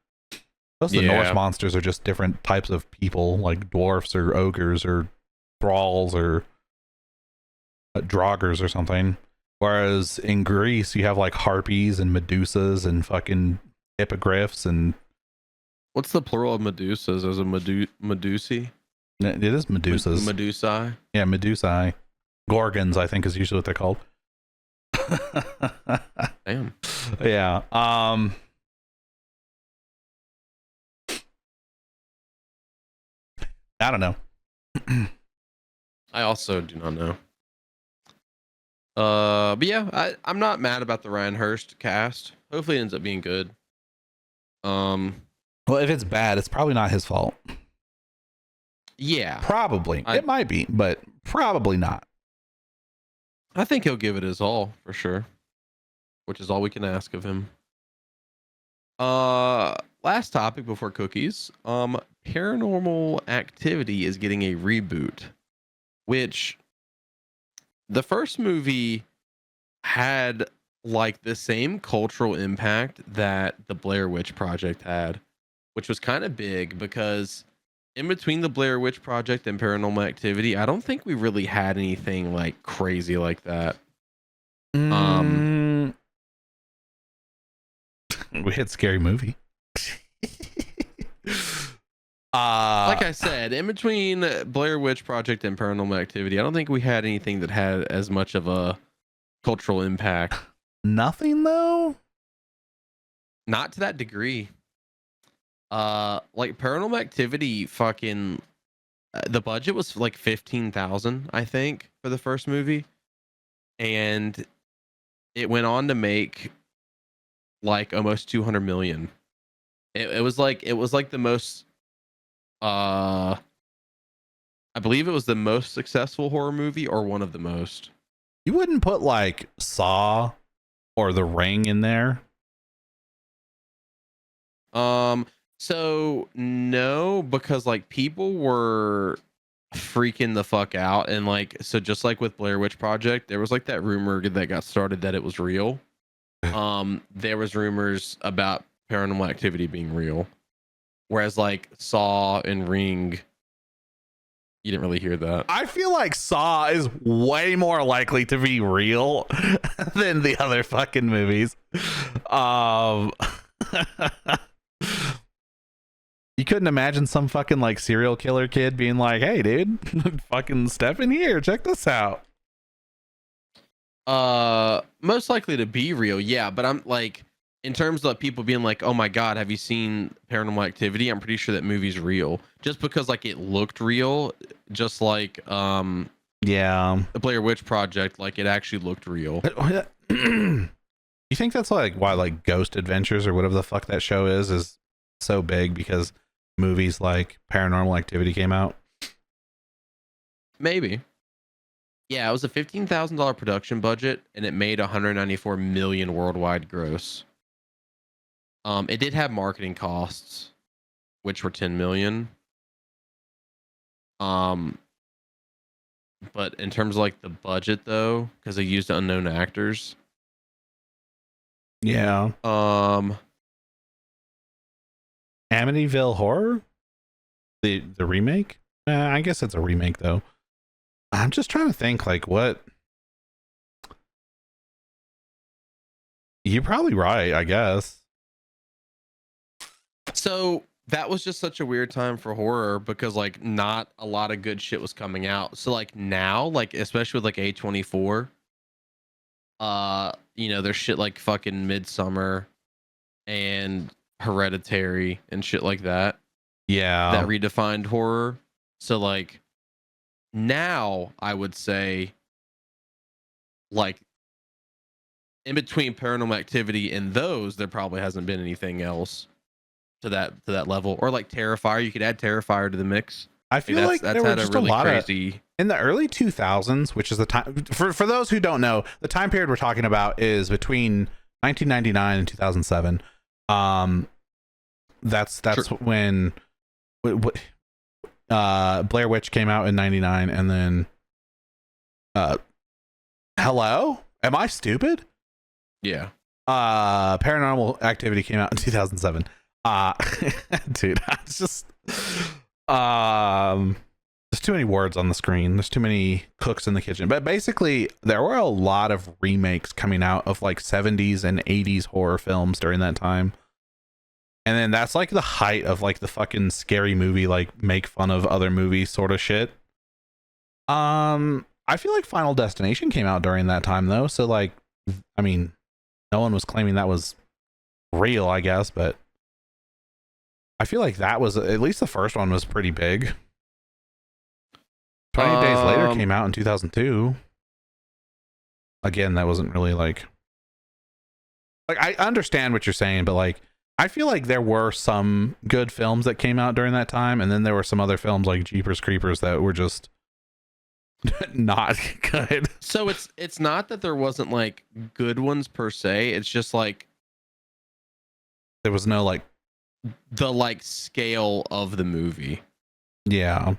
Most of the Norse monsters are just different types of people, like dwarfs or ogres or thralls or draugrs or something. Whereas in Greece, you have like harpies and medusas and fucking hippogriffs and. What's the plural of medusas? As a medusi? It is medusas. Medusae? Yeah, medusae. Gorgons, I think, is usually what they're called. Damn. Yeah. I don't know. I also do not know. But yeah, I'm not mad about the Ryan Hurst cast. Hopefully it ends up being good. Well, if it's bad, it's probably not his fault. Yeah. Probably. It might be, but probably not. I think he'll give it his all for sure, which is all we can ask of him. Last topic before cookies. Paranormal Activity is getting a reboot, which the first movie had like the same cultural impact that the Blair Witch Project had, which was kind of big because in between the Blair Witch Project and Paranormal Activity, I don't think we really had anything like crazy like that. We had Scary Movie. Like I said, in between Blair Witch Project and Paranormal Activity, I don't think we had anything that had as much of a cultural impact. Nothing though? Not to that degree. Like Paranormal Activity fucking the budget was like 15,000, I think, for the first movie. And it went on to make like almost 200 million. It was like the most I believe it was the most successful horror movie or one of the most. You wouldn't put like Saw or The Ring in there? So no, because like people were freaking the fuck out, and like so just like with Blair Witch Project, there was like that rumor that got started that it was real. There was rumors about Paranormal Activity being real, whereas like Saw and Ring, you didn't really hear that. I feel like Saw is way more likely to be real than the other fucking movies. You couldn't imagine some fucking like serial killer kid being like, "Hey, dude, fucking step in here, check this out." Most likely to be real, yeah. But I'm like, in terms of people being like, "Oh my god, have you seen Paranormal Activity?" I'm pretty sure that movie's real, just because like it looked real, just like yeah, the Blair Witch Project, like it actually looked real. You think that's like why like Ghost Adventures or whatever the fuck that show is so big, because movies like Paranormal Activity came out? Maybe. Yeah, it was a $15,000 production budget and it made 194 million worldwide gross. It did have marketing costs, which were 10 million. But in terms of like the budget though, because they used unknown actors. Yeah. Amityville Horror? The remake? I guess it's a remake though. I'm just trying to think like what. You're probably right, I guess. So that was just such a weird time for horror because like not a lot of good shit was coming out. So like now, like especially with like A24, there's shit like fucking Midsummer and Hereditary and shit like that. Yeah. That redefined horror. So like now I would say like in between Paranormal Activity and those, there probably hasn't been anything else to that level. Or like Terrifier, you could add Terrifier to the mix. I feel like that's there were had just a really lot crazy in the early 2000s, which is the time for those who don't know, the time period we're talking about is between 1999 and 2007. That's sure. When Blair Witch came out in 99, and then hello, am I stupid? Yeah. Paranormal Activity came out in 2007. Dude, it's just there's too many words on the screen. There's too many cooks in the kitchen. But basically, there were a lot of remakes coming out of like 70s and 80s horror films during that time. And then that's like the height of like the fucking scary movie, like make fun of other movies sort of shit. I feel like Final Destination came out during that time though. So like, I mean, no one was claiming that was real, I guess, but I feel like that was, at least the first one was pretty big. 28 Days Later came out in 2002. Again, that wasn't really like I understand what you're saying, but like I feel like there were some good films that came out during that time, and then there were some other films like Jeepers Creepers that were just not good. So it's not that there wasn't like good ones per se, it's just like there was no like the like scale of the movie. Yeah.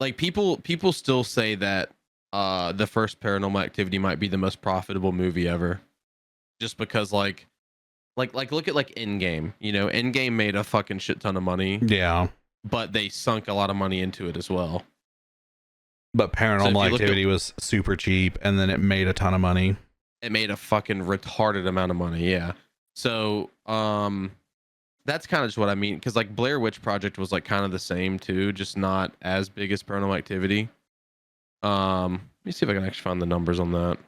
Like people still say that the first Paranormal Activity might be the most profitable movie ever. Just because like look at like Endgame, Endgame made a fucking shit ton of money. Yeah. But they sunk a lot of money into it as well. But Paranormal Activity was super cheap, and then it made a ton of money. It made a fucking retarded amount of money, yeah. So, that's kind of just what I mean, because like Blair Witch Project was like kind of the same too, just not as big as Paranormal Activity. Let me see if I can actually find the numbers on that.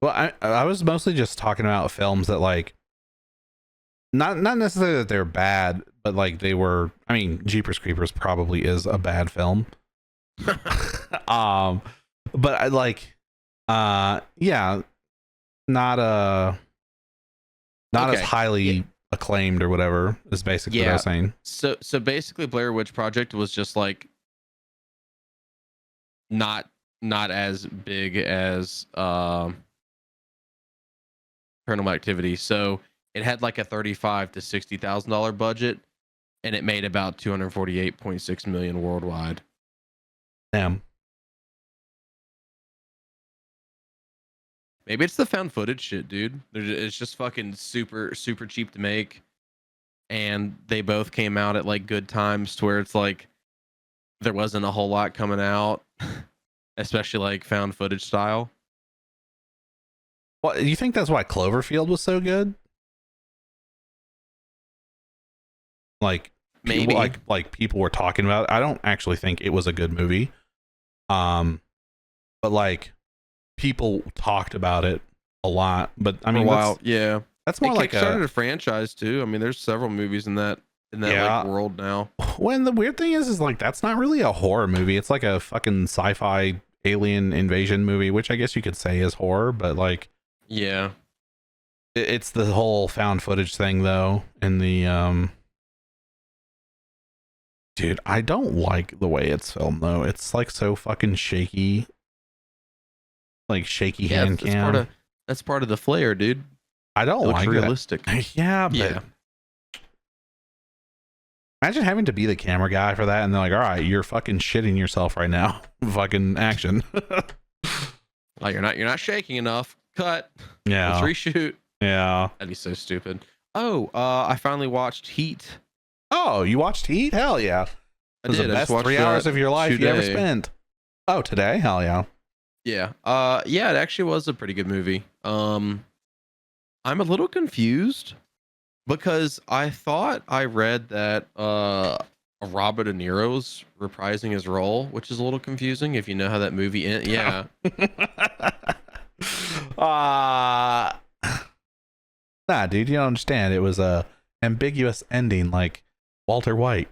Well, I was mostly just talking about films that like not necessarily that they're bad, but like they were. I mean, Jeepers Creepers probably is a bad film. But I like, yeah, not as highly acclaimed or whatever is basically what I was saying. So basically, Blair Witch Project was just like not as big as Paranormal Activity. So it had like a $35,000 to $60,000 budget, and it made about 248.6 million worldwide. Damn. Maybe it's the found footage shit, dude. It's just fucking super cheap to make, and they both came out at like good times to where it's like there wasn't a whole lot coming out, especially like found footage style. Well, you think that's why Cloverfield was so good? Like maybe people, like people were talking about it. I don't actually think it was a good movie. But like people talked about it a lot. But I mean, for a while, yeah, that's more like started a franchise too. I mean, there's several movies in that like world now. When the weird thing is like that's not really a horror movie. It's like a fucking sci-fi alien invasion movie, which I guess you could say is horror, but like, yeah, it's the whole found footage thing though. In the dude, I don't like the way it's filmed though. It's like so fucking shaky. Like shaky hand cam. That's part of the flair, dude. I don't like realistic. Yeah, but Imagine having to be the camera guy for that, and they're like, "All right, you're fucking shitting yourself right now. Fucking action." Like you're not shaking enough. Cut. Yeah. Let's reshoot. Yeah. That'd be so stupid. Oh, I finally watched Heat. Oh, you watched Heat? Hell yeah! It was the best 3 hours of your life you ever spent. Oh, today? Hell yeah. Yeah. Yeah, it actually was a pretty good movie. I'm a little confused because I thought I read that Robert De Niro's reprising his role, which is a little confusing if you know how that movie ends. Yeah. Nah, dude, you don't understand. It was a ambiguous ending, like Walter White.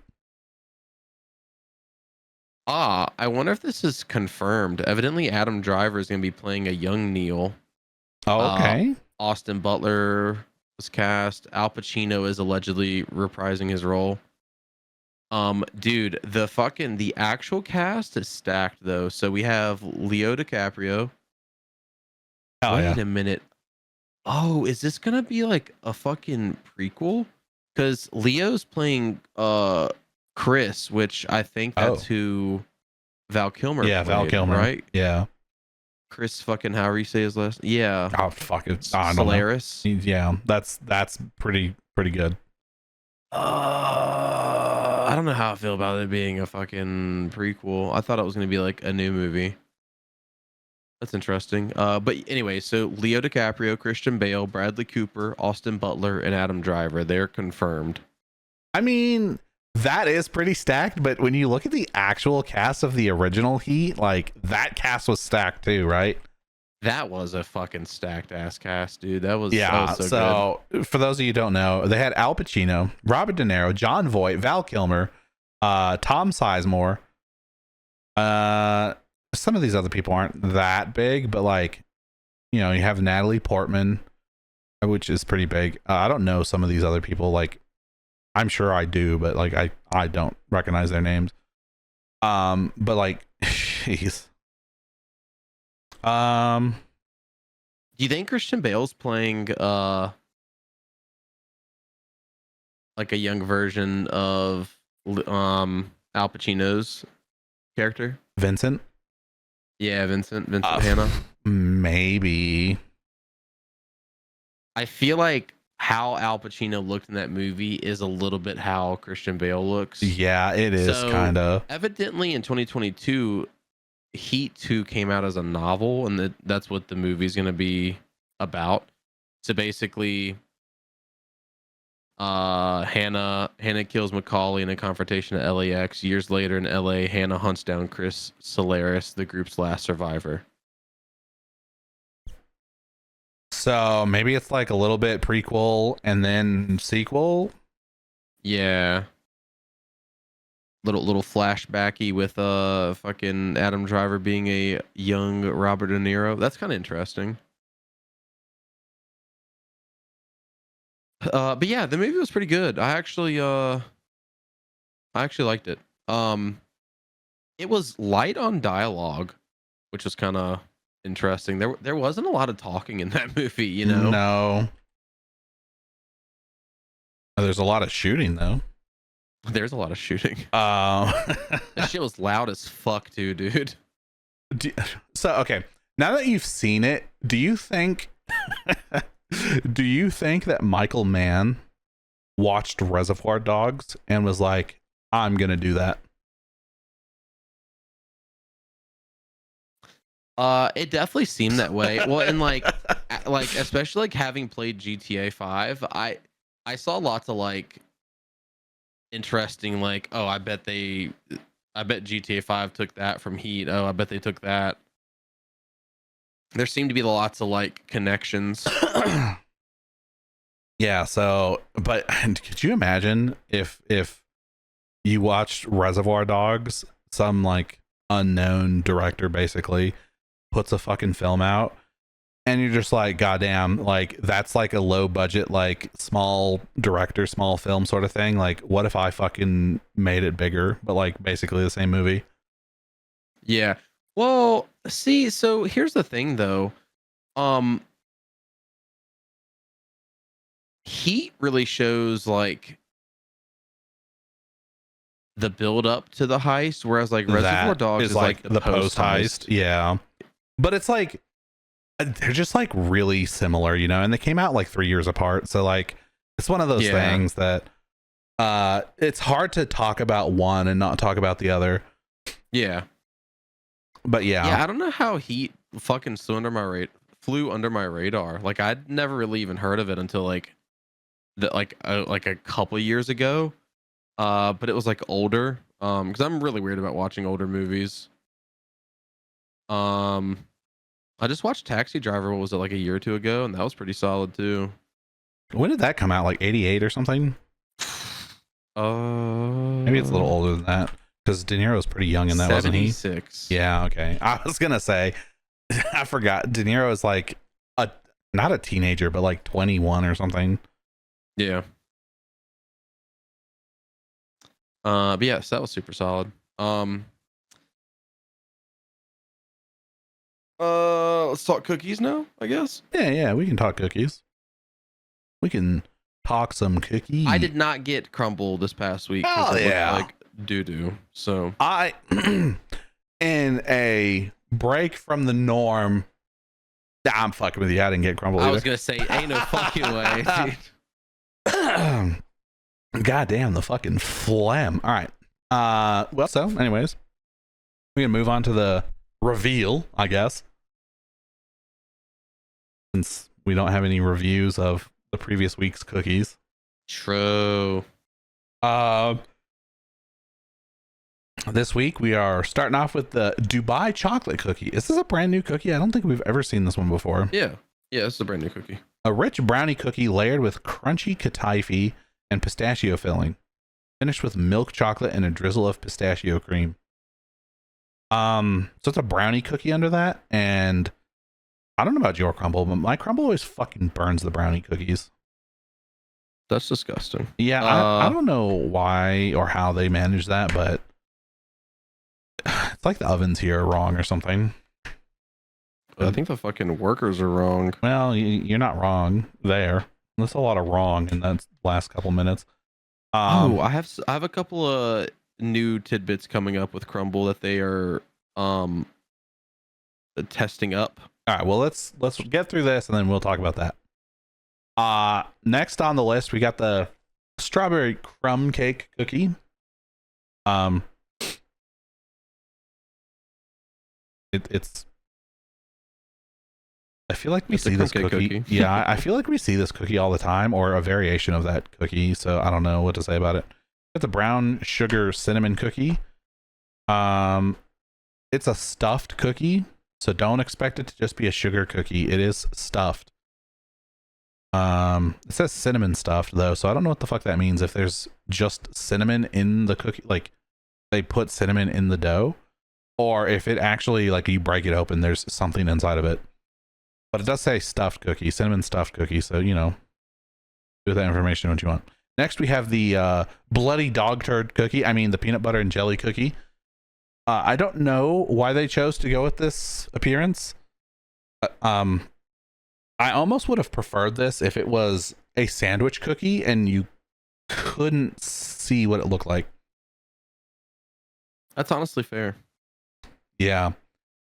I wonder if this is confirmed. Evidently, Adam Driver is going to be playing a young Neo. Oh, okay. Austin Butler was cast. Al Pacino is allegedly reprising his role. Dude, the actual cast is stacked though. So we have Leo DiCaprio. Wait a minute. Oh, is this gonna be like a fucking prequel? Because Leo's playing Chris, which I think that's who Val Kilmer played, Val Kilmer, right? Yeah. Chris fucking however you say his last. Yeah. Oh, fuck it. Solaris. Yeah, that's pretty good. I don't know how I feel about it being a fucking prequel. I thought it was gonna be like a new movie. That's interesting. But anyway, so Leo DiCaprio, Christian Bale, Bradley Cooper, Austin Butler, and Adam Driver, they're confirmed. I mean, that is pretty stacked, but when you look at the actual cast of the original Heat, like that cast was stacked too, right? That was a fucking stacked ass cast, dude. That was so good. For those of you who don't know, they had Al Pacino, Robert De Niro, Jon Voight, Val Kilmer, Tom Sizemore. Some of these other people aren't that big, but like, you know, you have Natalie Portman, which is pretty big. I don't know some of these other people. Like, I'm sure I do, but like, I don't recognize their names. But like, jeez. Do you think Christian Bale's playing like a young version of Al Pacino's character? Vincent? Yeah, Vincent Hanna. Maybe. I feel like how Al Pacino looked in that movie is a little bit how Christian Bale looks. Yeah, it is kind of. Evidently in 2022, Heat 2 came out as a novel, and that's what the movie's going to be about. So basically, Hannah kills Macaulay in a confrontation at LAX. Years later in LA, Hannah hunts down Chris Solaris, the group's last survivor. So maybe it's like a little bit prequel and then sequel. Yeah. Little flashbacky with fucking Adam Driver being a young Robert De Niro. That's kind of interesting. But yeah, the movie was pretty good. I actually liked it. It was light on dialogue, which was kind of interesting. There wasn't a lot of talking in that movie, you know. No. There's a lot of shooting though. There's a lot of shooting. That shit was loud as fuck too, dude. So okay, now that you've seen it, do you think that Michael Mann watched Reservoir Dogs and was like, I'm gonna do that? It definitely seemed that way. Well, and like especially like having played GTA 5, I saw lots of like interesting like, oh, I bet GTA 5 took that from Heat. Oh, I bet they took that. There seemed to be lots of like connections. Yeah, so but could you imagine if you watched Reservoir Dogs, some like unknown director basically puts a fucking film out and you're just like, goddamn, like that's like a low budget, like small director, small film sort of thing. Like, what if I fucking made it bigger, but like basically the same movie? Yeah. Well, see, so here's the thing though. Heat really shows like the build up to the heist, whereas like Reservoir That Dogs is like the post heist. Yeah, but it's like they're just like really similar, you know, and they came out like 3 years apart. So like it's one of those things that it's hard to talk about one and not talk about the other. Yeah. But yeah, I don't know how Heat fucking flew under my radar. Like I'd never really even heard of it until like a couple years ago. But it was like older. Because I'm really weird about watching older movies. I just watched Taxi Driver. What was it, like a year or two ago, and that was pretty solid too. When did that come out? Like 88 or something? Maybe it's a little older than that. Because De Niro was pretty young in that, wasn't he? 76. Yeah, okay. I was gonna say, I forgot. De Niro is like not a teenager, but like 21 or something. Yeah. But yes, that was super solid. Let's talk cookies now, I guess. Yeah, we can talk cookies. We can talk some cookies. I did not get Crumbl this past week because it looked like doo-doo. So I in a break from the norm. I'm fucking with you. I didn't get Crumbl either. I was gonna say, ain't no fucking way, dude. God damn, the fucking phlegm. All right. Well, so anyways, we're gonna move on to the reveal, I guess, since we don't have any reviews of the previous week's cookies. True. This week we are starting off with the Dubai chocolate cookie. Is this a brand new cookie? I don't think we've ever seen this one before. Yeah, this is a brand new cookie. A rich brownie cookie layered with crunchy kataifi and pistachio filling, finished with milk chocolate and a drizzle of pistachio cream. So it's a brownie cookie under that, and I don't know about your Crumbl, but my Crumbl always fucking burns the brownie cookies. That's disgusting. Yeah, I don't know why or how they manage that, but it's like the ovens here are wrong or something. I think the fucking workers are wrong. Well, you're not wrong there. There's a lot of wrong in that last couple minutes. I have a couple of new tidbits coming up with Crumbl that they are testing up. All right, well let's get through this and then we'll talk about that. Next on the list we got the strawberry crumb cake cookie. It's I feel like we see this cookie. Yeah, I feel like we see this cookie all the time, or a variation of that cookie. So I don't know what to say about it. It's a brown sugar cinnamon cookie. It's a stuffed cookie, so don't expect it to just be a sugar cookie. It is stuffed. It says cinnamon stuffed though, so I don't know what the fuck that means. If there's just cinnamon in the cookie, like they put cinnamon in the dough, or if it actually, like, you break it open, there's something inside of it. But it does say stuffed cookie, cinnamon stuffed cookie, so, you know, do with that information what you want. Next, we have the bloody dog turd cookie. I mean, the peanut butter and jelly cookie. I don't know why they chose to go with this appearance. I almost would have preferred this if it was a sandwich cookie and you couldn't see what it looked like. That's honestly fair. Yeah.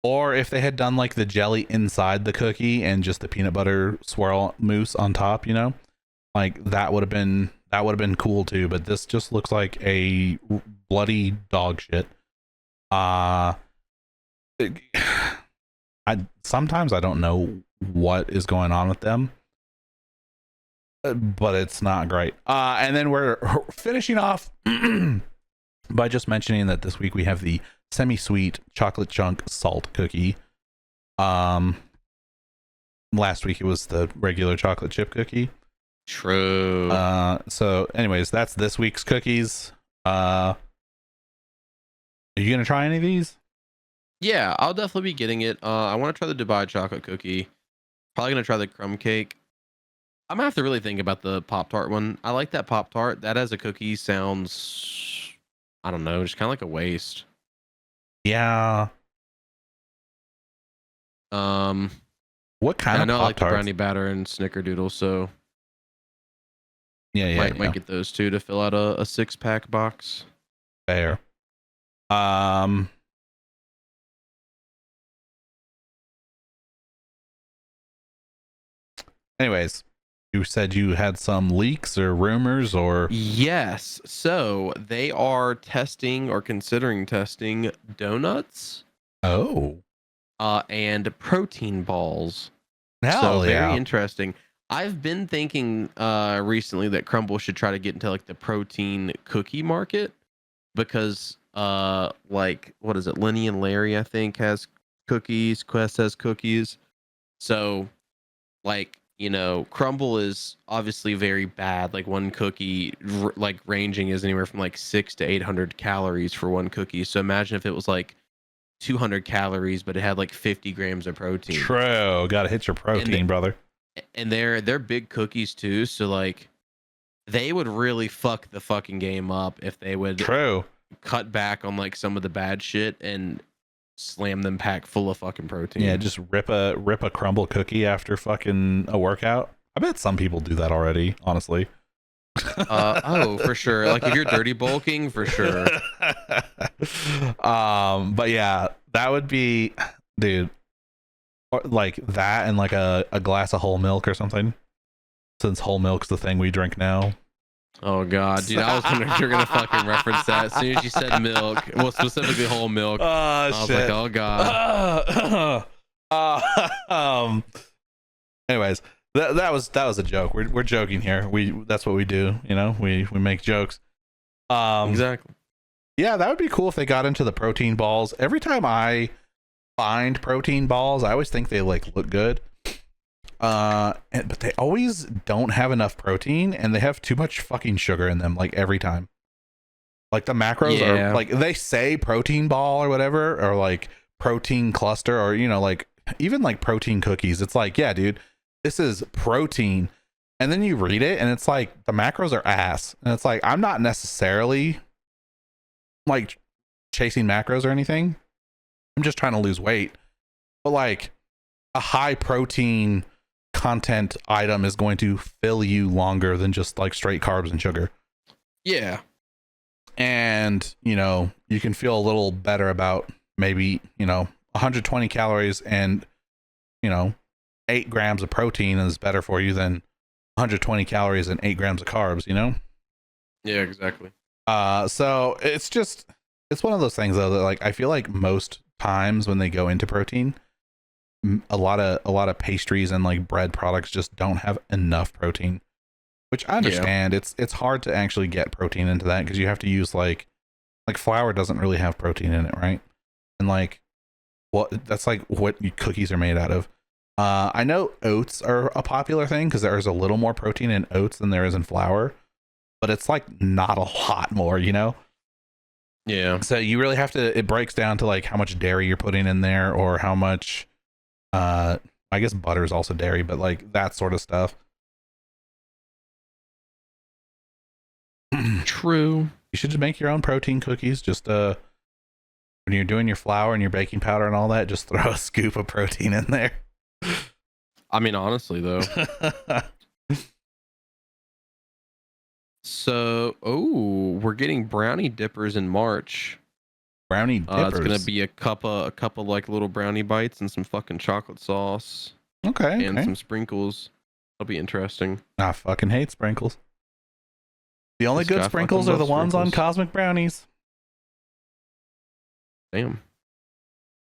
Or if they had done like the jelly inside the cookie and just the peanut butter swirl mousse on top, you know, like that would have been cool too. But this just looks like a bloody dog shit. Sometimes I don't know what is going on with them, but it's not great. And then we're finishing off by just mentioning that this week we have the semi-sweet chocolate chunk salt cookie. Last week it was the regular chocolate chip cookie. True. So anyways, that's this week's cookies. Are you gonna try any of these? Yeah, I'll definitely be getting it. I want to try the Dubai chocolate cookie. Probably gonna try the crumb cake. I'm gonna have to really think about the Pop-Tart one. I like that Pop-Tart. That as a cookie sounds, I don't know, just kind of like a waste. Yeah. What kind I of know I like the Pop-Tarts? brownie batter and snickerdoodle, so Yeah. might get those two to fill out a 6-pack box. Fair. Um. Anyways, you said you had some leaks or rumors or Yes. So they are testing or considering testing donuts oh and protein balls. So hell very yeah. interesting. I've been thinking recently that Crumbl should try to get into like the protein cookie market because like what is it? Lenny and Larry I think has cookies, Quest has cookies. So like, you know, Crumbl is obviously very bad. Like one cookie like ranging is anywhere from like 6 to 800 calories for one cookie. So imagine if it was like 200 calories but it had like 50 grams of protein. True. Gotta hit your protein, brother. And they're big cookies too, so like they would really fuck the fucking game up if they would True. cut back on like some of the bad shit and slam them packed full of fucking protein. Yeah, just rip a Crumbl cookie after fucking a workout. I bet some people do that already, honestly. Oh, for sure. Like if you're dirty bulking, for sure. But yeah, that would be, dude, or like that and like a glass of whole milk or something. Since whole milk's the thing we drink now. Oh god, dude, I was wondering if you're gonna fucking reference that. As soon as you said milk, well, specifically whole milk, I was shit. like, oh god. Anyways, that was a joke. We're joking here. That's what we do. You know, we make jokes. Exactly. Yeah, that would be cool if they got into the protein balls. Every time I find protein balls, I always think they like look good. But they always don't have enough protein and they have too much fucking sugar in them, like every time. Like the macros are like, they say protein ball or whatever, or like protein cluster, or you know, like even like protein cookies. It's like, yeah, dude, this is protein. And then you read it and it's like the macros are ass. And it's like, I'm not necessarily like chasing macros or anything. I'm just trying to lose weight. But like a high protein content item is going to fill you longer than just like straight carbs and sugar. Yeah. And, you know, you can feel a little better about maybe, you know, 120 calories and, you know, 8 grams of protein is better for you than 120 calories and 8 grams of carbs, you know? Yeah, exactly. So it's one of those things though that like I feel like most times when they go into protein, a lot of pastries and like bread products just don't have enough protein, which I understand. Yeah. It's hard to actually get protein into that because you have to use like flour doesn't really have protein in it, right? And like that's like what cookies are made out of. I know oats are a popular thing because there's a little more protein in oats than there is in flour, but it's like not a lot more, you know? Yeah. So you really have to, it breaks down to like how much dairy you're putting in there or how much, I guess butter is also dairy, but like that sort of stuff. True. You should just make your own protein cookies. Just when you're doing your flour and your baking powder and all that, just throw a scoop of protein in there. I mean, honestly though. So, we're getting brownie dippers in March. Brownie dippers. It's gonna be a couple like little brownie bites and some fucking chocolate sauce. Okay. And some sprinkles. That'll be interesting. I fucking hate sprinkles. The only good sprinkles are the ones on cosmic brownies. Damn.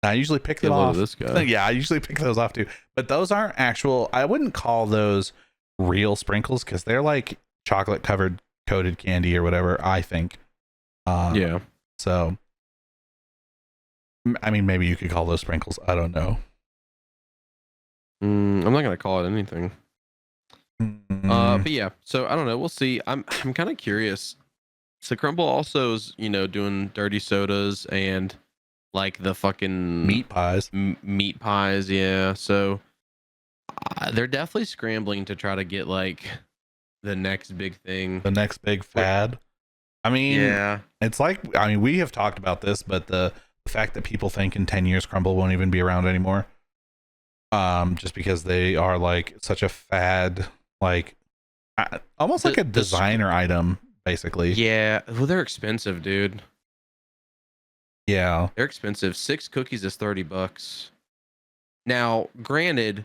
I usually pick them off. This guy. Yeah, I usually pick those off too. But those aren't actual. I wouldn't call those real sprinkles because they're like chocolate coated candy or whatever, I think. Yeah. So, I mean, maybe you could call those sprinkles. I don't know. I'm not gonna call it anything. But yeah. So I don't know. We'll see. I'm kind of curious. So Crumbl also is, you know, doing dirty sodas and like the fucking meat pies. Meat pies. Yeah. So they're definitely scrambling to try to get like the next big thing, the next big fad. I mean, yeah, it's like, I mean, we have talked about this, but the fact that people think in 10 years Crumbl won't even be around anymore, just because they are like such a fad, like almost like a designer item, basically. Yeah, well, they're expensive, dude. Yeah. They're expensive. 6 cookies is $30. Now, granted,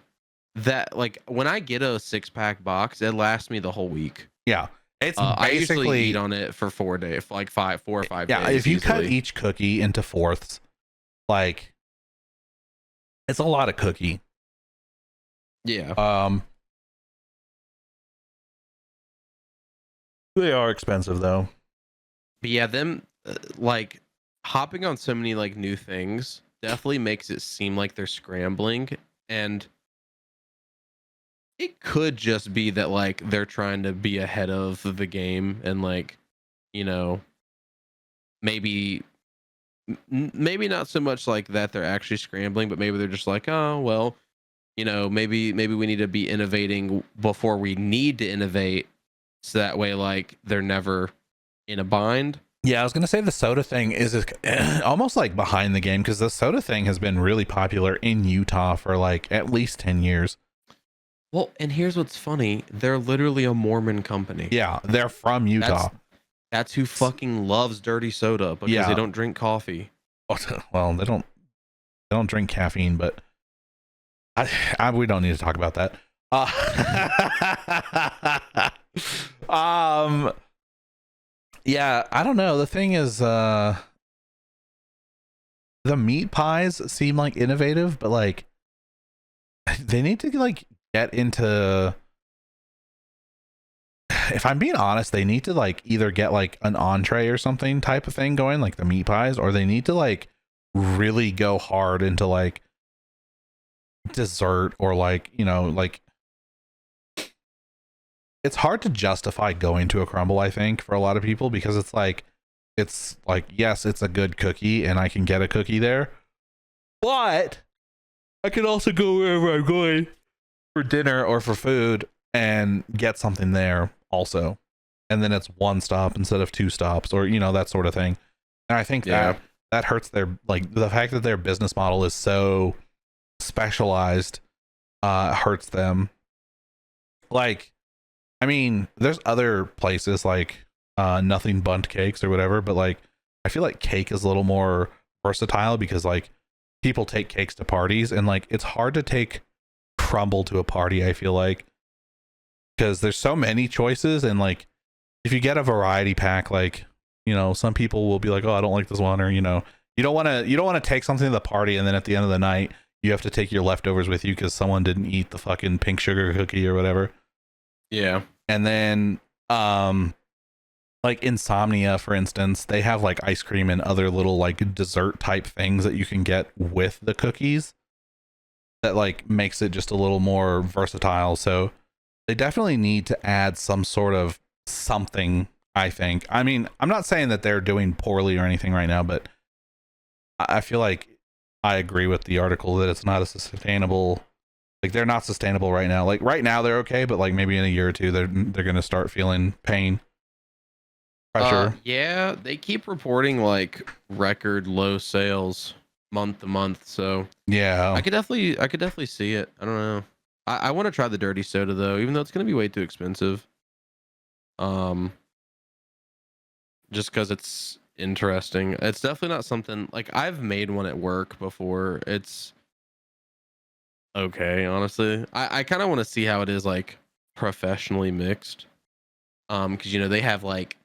that like when I get a 6-pack box, it lasts me the whole week. Yeah. It's I usually eat basically, on it for 4 days, like 4 or 5 yeah, days if you cut easily. each cookie into fourths, like it's a lot of cookie. Yeah. They are expensive though. But yeah, them like hopping on so many like new things definitely makes it seem like they're scrambling, and it could just be that like they're trying to be ahead of the game and like, you know, maybe maybe not so much like that they're actually scrambling, but maybe they're just like, oh well, you know, maybe we need to be innovating before we need to innovate, so that way like they're never in a bind. Yeah, I was gonna say the soda thing is almost like behind the game, because the soda thing has been really popular in Utah for like at least 10 years. Well, and here's what's funny. They're literally a Mormon company. Yeah, they're from Utah. That's who fucking loves dirty soda because Yeah. they don't drink coffee. Well, they don't drink caffeine, but we don't need to talk about that. Yeah, I don't know. The thing is, the meat pies seem like innovative, but like they need to like get into, if I'm being honest, they need to like either get like an entree or something type of thing going, like the meat pies, or they need to like really go hard into like dessert, or like, you know, like it's hard to justify going to a Crumbl, I think, for a lot of people, because it's like yes, it's a good cookie and I can get a cookie there, but I can also go wherever I'm going for dinner or for food and get something there also, and then it's one stop instead of 2 stops, or you know, that sort of thing. And I think that hurts their, like, the fact that their business model is so specialized hurts them. Like, I mean, there's other places like Nothing Bundt Cakes or whatever, but like I feel like cake is a little more versatile, because like people take cakes to parties, and like it's hard to take Crumbl to a party, I feel like, because there's so many choices. And like if you get a variety pack, like, you know, some people will be like, oh, I don't like this one, or you know, you don't want to take something to the party and then at the end of the night you have to take your leftovers with you because someone didn't eat the fucking pink sugar cookie or whatever. Yeah. And then like Insomnia, for instance, they have like ice cream and other little like dessert type things that you can get with the cookies, that like makes it just a little more versatile. So they definitely need to add some sort of something, I think. I mean, I'm not saying that they're doing poorly or anything right now, but I feel like I agree with the article that it's not a sustainable, like they're not sustainable right now. Like right now they're okay, but like maybe in a year or two they're going to start feeling pain. Pressure. Yeah, they keep reporting like record low sales month to month, so Yeah. I could definitely see it. I don't know. I want to try the dirty soda though, even though it's gonna be way too expensive. Just because it's interesting. It's definitely not something like I've made one at work before. It's okay, honestly. I kind of want to see how it is like professionally mixed. Because you know they have like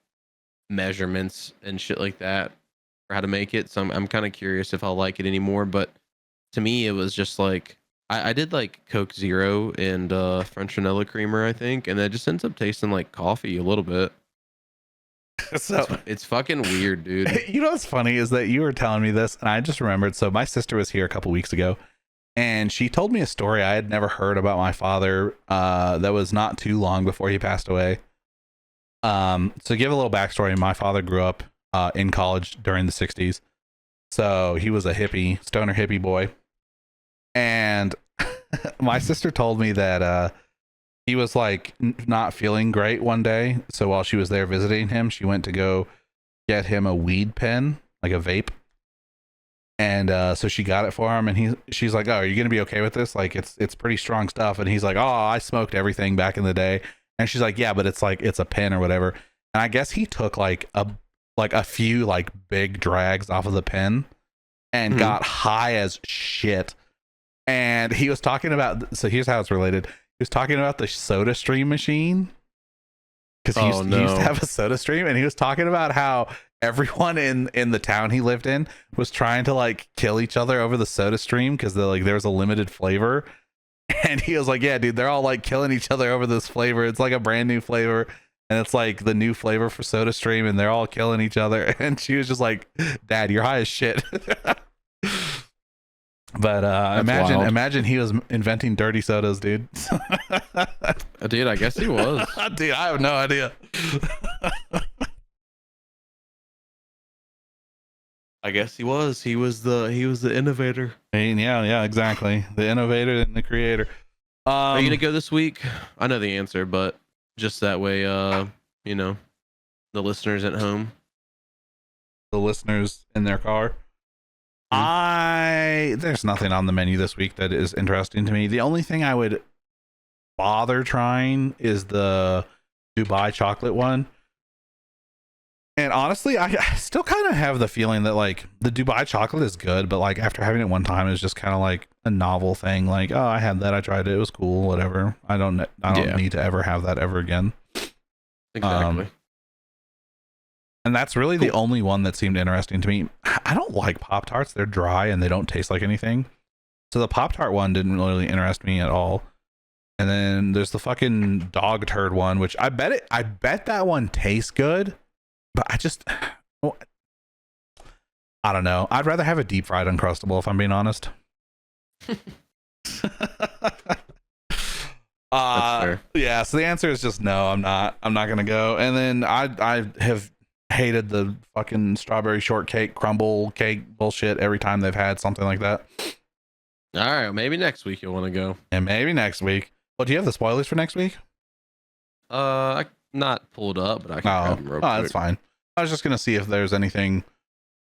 measurements and shit like that for how to make it. So I'm kind of curious if I'll like it anymore. But to me, it was just like I did like Coke Zero and French vanilla creamer, I think, and it just ends up tasting like coffee a little bit. So It's fucking weird, dude. you know what's funny is that you were telling me this, and I just remembered. So my sister was here a couple weeks ago, and she told me a story I had never heard about my father. That was not too long before he passed away. So give a little backstory. My father grew up in college during the 60s. So he was a hippie, stoner hippie boy. And my sister told me that he was like not feeling great one day. So while she was there visiting him, she went to go get him a weed pen, like a vape. And so she got it for him, and she's like, oh, are you going to be okay with this? Like it's pretty strong stuff. And he's like, oh, I smoked everything back in the day. And she's like, yeah, but it's like, it's a pen or whatever. And I guess he took like like a few like big drags off of the pen and got high as shit. And he was talking about, so here's how it's related. He was talking about the Soda Stream machine, because he used to have a Soda Stream, and he was talking about how everyone in the town he lived in was trying to like kill each other over the Soda Stream because like there was a limited flavor. And he was like, yeah, dude, they're all like killing each other over this flavor. It's like a brand new flavor, and it's like the new flavor for Soda Stream, and they're all killing each other. And she was just like, Dad, you're high as shit. But imagine he was inventing dirty sodas, dude. Dude, I guess he was. Dude, I have no idea. I guess he was. He was the innovator. I mean, yeah, exactly. The innovator and the creator. Are you gonna go this week? I know the answer, but just that way, you know, the listeners at home, the listeners in their car. There's nothing on the menu this week that is interesting to me. The only thing I would bother trying is the Dubai chocolate one. And honestly, I still kind of have the feeling that like the Dubai chocolate is good, but like after having it one time, it's just kind of like a novel thing. Like, oh, I had that, I tried it, it was cool, whatever. I don't need to ever have that ever again. Exactly. And that's really the only one that seemed interesting to me. I don't like Pop-Tarts. They're dry and they don't taste like anything. So the Pop-Tart one didn't really interest me at all. And then there's the fucking dog turd one, which I bet that one tastes good, but I don't know. I'd rather have a deep fried Uncrustable, if I'm being honest. Yeah, so the answer is just no, I'm not gonna go. And then I have hated the fucking strawberry shortcake Crumbl cake bullshit every time they've had something like that. All right, maybe next week you'll want to go. And maybe next week. Well, do you have the spoilers for next week? I not pulled up, but I can grab them real quick. That's fine. I was just gonna see if there's anything,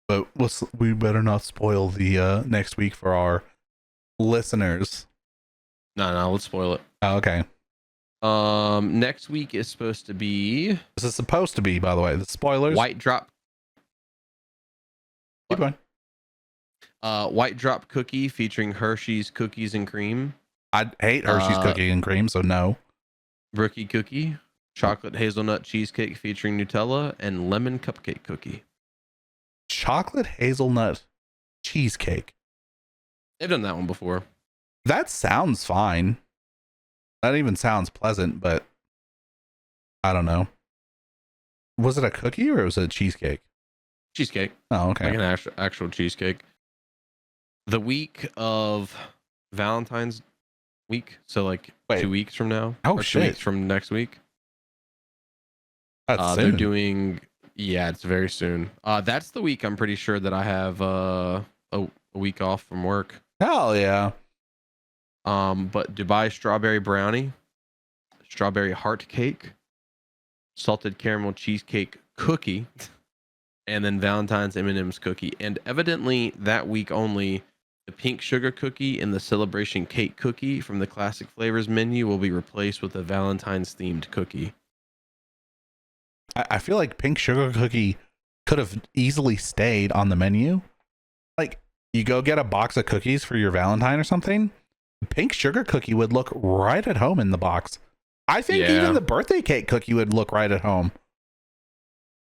but we better not spoil the next week for our listeners. No, let's spoil it. Oh, okay. Next week is supposed to be. This is supposed to be, by the way, the spoilers. White Drop. Keep going. White Drop cookie featuring Hershey's cookies and cream. I hate Hershey's cookie and cream, so no. Brookie cookie, chocolate hazelnut cheesecake featuring Nutella, and lemon cupcake cookie. Chocolate hazelnut cheesecake. They've done that one before. That sounds fine. That even sounds pleasant, but I don't know. Was it a cookie or was it a cheesecake? Cheesecake. Oh, okay. Like an actual cheesecake. The week of Valentine's week, so like 2 weeks from now. Oh, or shit. 2 weeks from next week. That's soon. They're doing. Yeah, it's very soon. That's the week I'm pretty sure that I have a week off from work. Hell yeah. But Dubai strawberry brownie, strawberry heart cake, salted caramel cheesecake cookie, and then Valentine's M&M's cookie. And evidently that week only, the pink sugar cookie and the celebration cake cookie from the classic flavors menu will be replaced with a Valentine's themed cookie. I feel like pink sugar cookie could have easily stayed on the menu. Like, you go get a box of cookies for your Valentine or something, pink sugar cookie would look right at home in the box. I think even the birthday cake cookie would look right at home.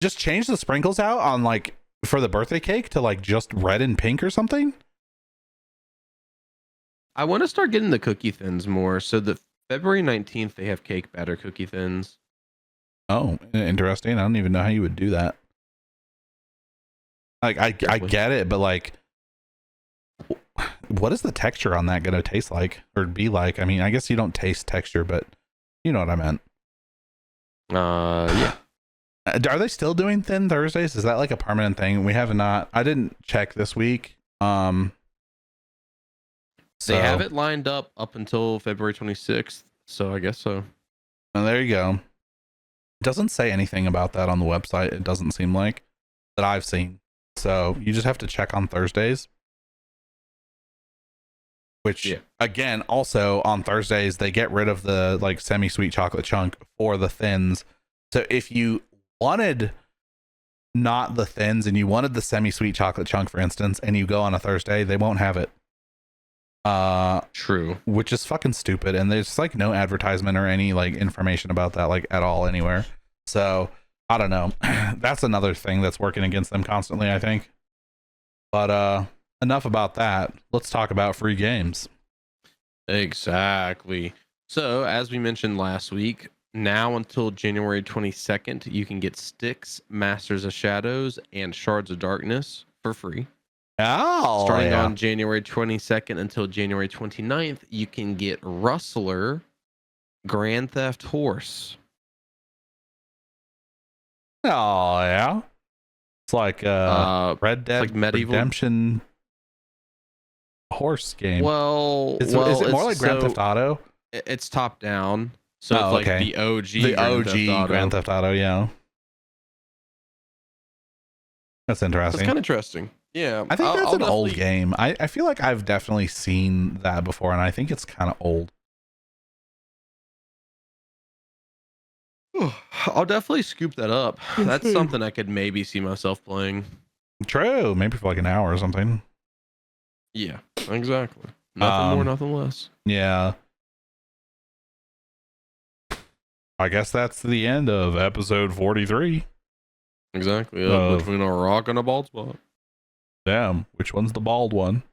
Just change the sprinkles out on like for the birthday cake to like just red and pink or something. I want to start getting the cookie thins more. So the February 19th, they have cake batter cookie thins. Oh, interesting. I don't even know how you would do that. Like, I get it, but like, what is the texture on that going to taste like or be like? I mean, I guess you don't taste texture, but you know what I meant. Yeah. Are they still doing Thin Thursdays? Is that like a permanent thing? We have not. I didn't check this week. So. They have it lined up until February 26th, so I guess so. And there you go. It doesn't say anything about that on the website. It doesn't seem like that I've seen. So you just have to check on Thursdays. Which again, also on Thursdays, they get rid of the like semi-sweet chocolate chunk for the thins. So if you wanted not the thins and you wanted the semi-sweet chocolate chunk, for instance, and you go on a Thursday, they won't have it. True. Which is fucking stupid, and there's like no advertisement or any like information about that like at all anywhere. So I don't know. That's another thing that's working against them constantly, I think. But enough about that. Let's talk about free games. Exactly. So, as we mentioned last week, now until January 22nd, you can get Styx, Masters of Shadows, and Shards of Darkness for free. Oh, Starting on January 22nd until January 29th, you can get Rustler, Grand Theft Horse. Oh, yeah. It's like Red Dead like medieval Redemption horse game. Well, is it more like Grand Theft Auto? It's top down. So it's like the OG Grand Theft Auto, yeah. That's interesting. That's kind of interesting. Yeah. I think that's an old game. I feel like I've definitely seen that before, and I think it's kind of old. I'll definitely scoop that up. That's something I could maybe see myself playing. True. Maybe for like an hour or something. Yeah, exactly. Nothing more, nothing less. Yeah. I guess that's the end of episode 43. Exactly. Between a rock and a bald spot. Damn. Which one's the bald one?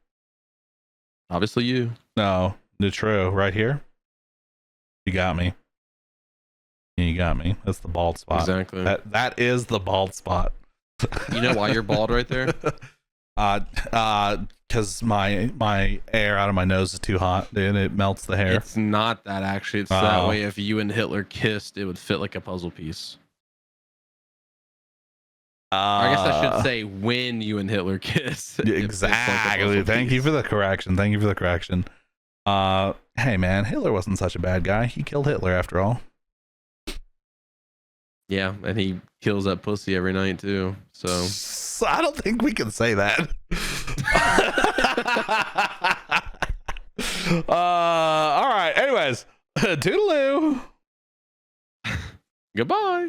Obviously you. No. The true. Right here. You got me. You got me. That's the bald spot. Exactly. That is the bald spot. You know why you're bald right there? Because my air out of my nose is too hot, dude. It melts the hair. It's not that, actually. It's that way if you and Hitler kissed, it would fit like a puzzle piece. I guess I should say when you and Hitler kiss. Exactly. Thank you for the correction. Hey man, Hitler wasn't such a bad guy. He killed Hitler after all. Yeah, and he kills that pussy every night too. So I don't think we can say that. All right. Anyways, toodaloo. Goodbye.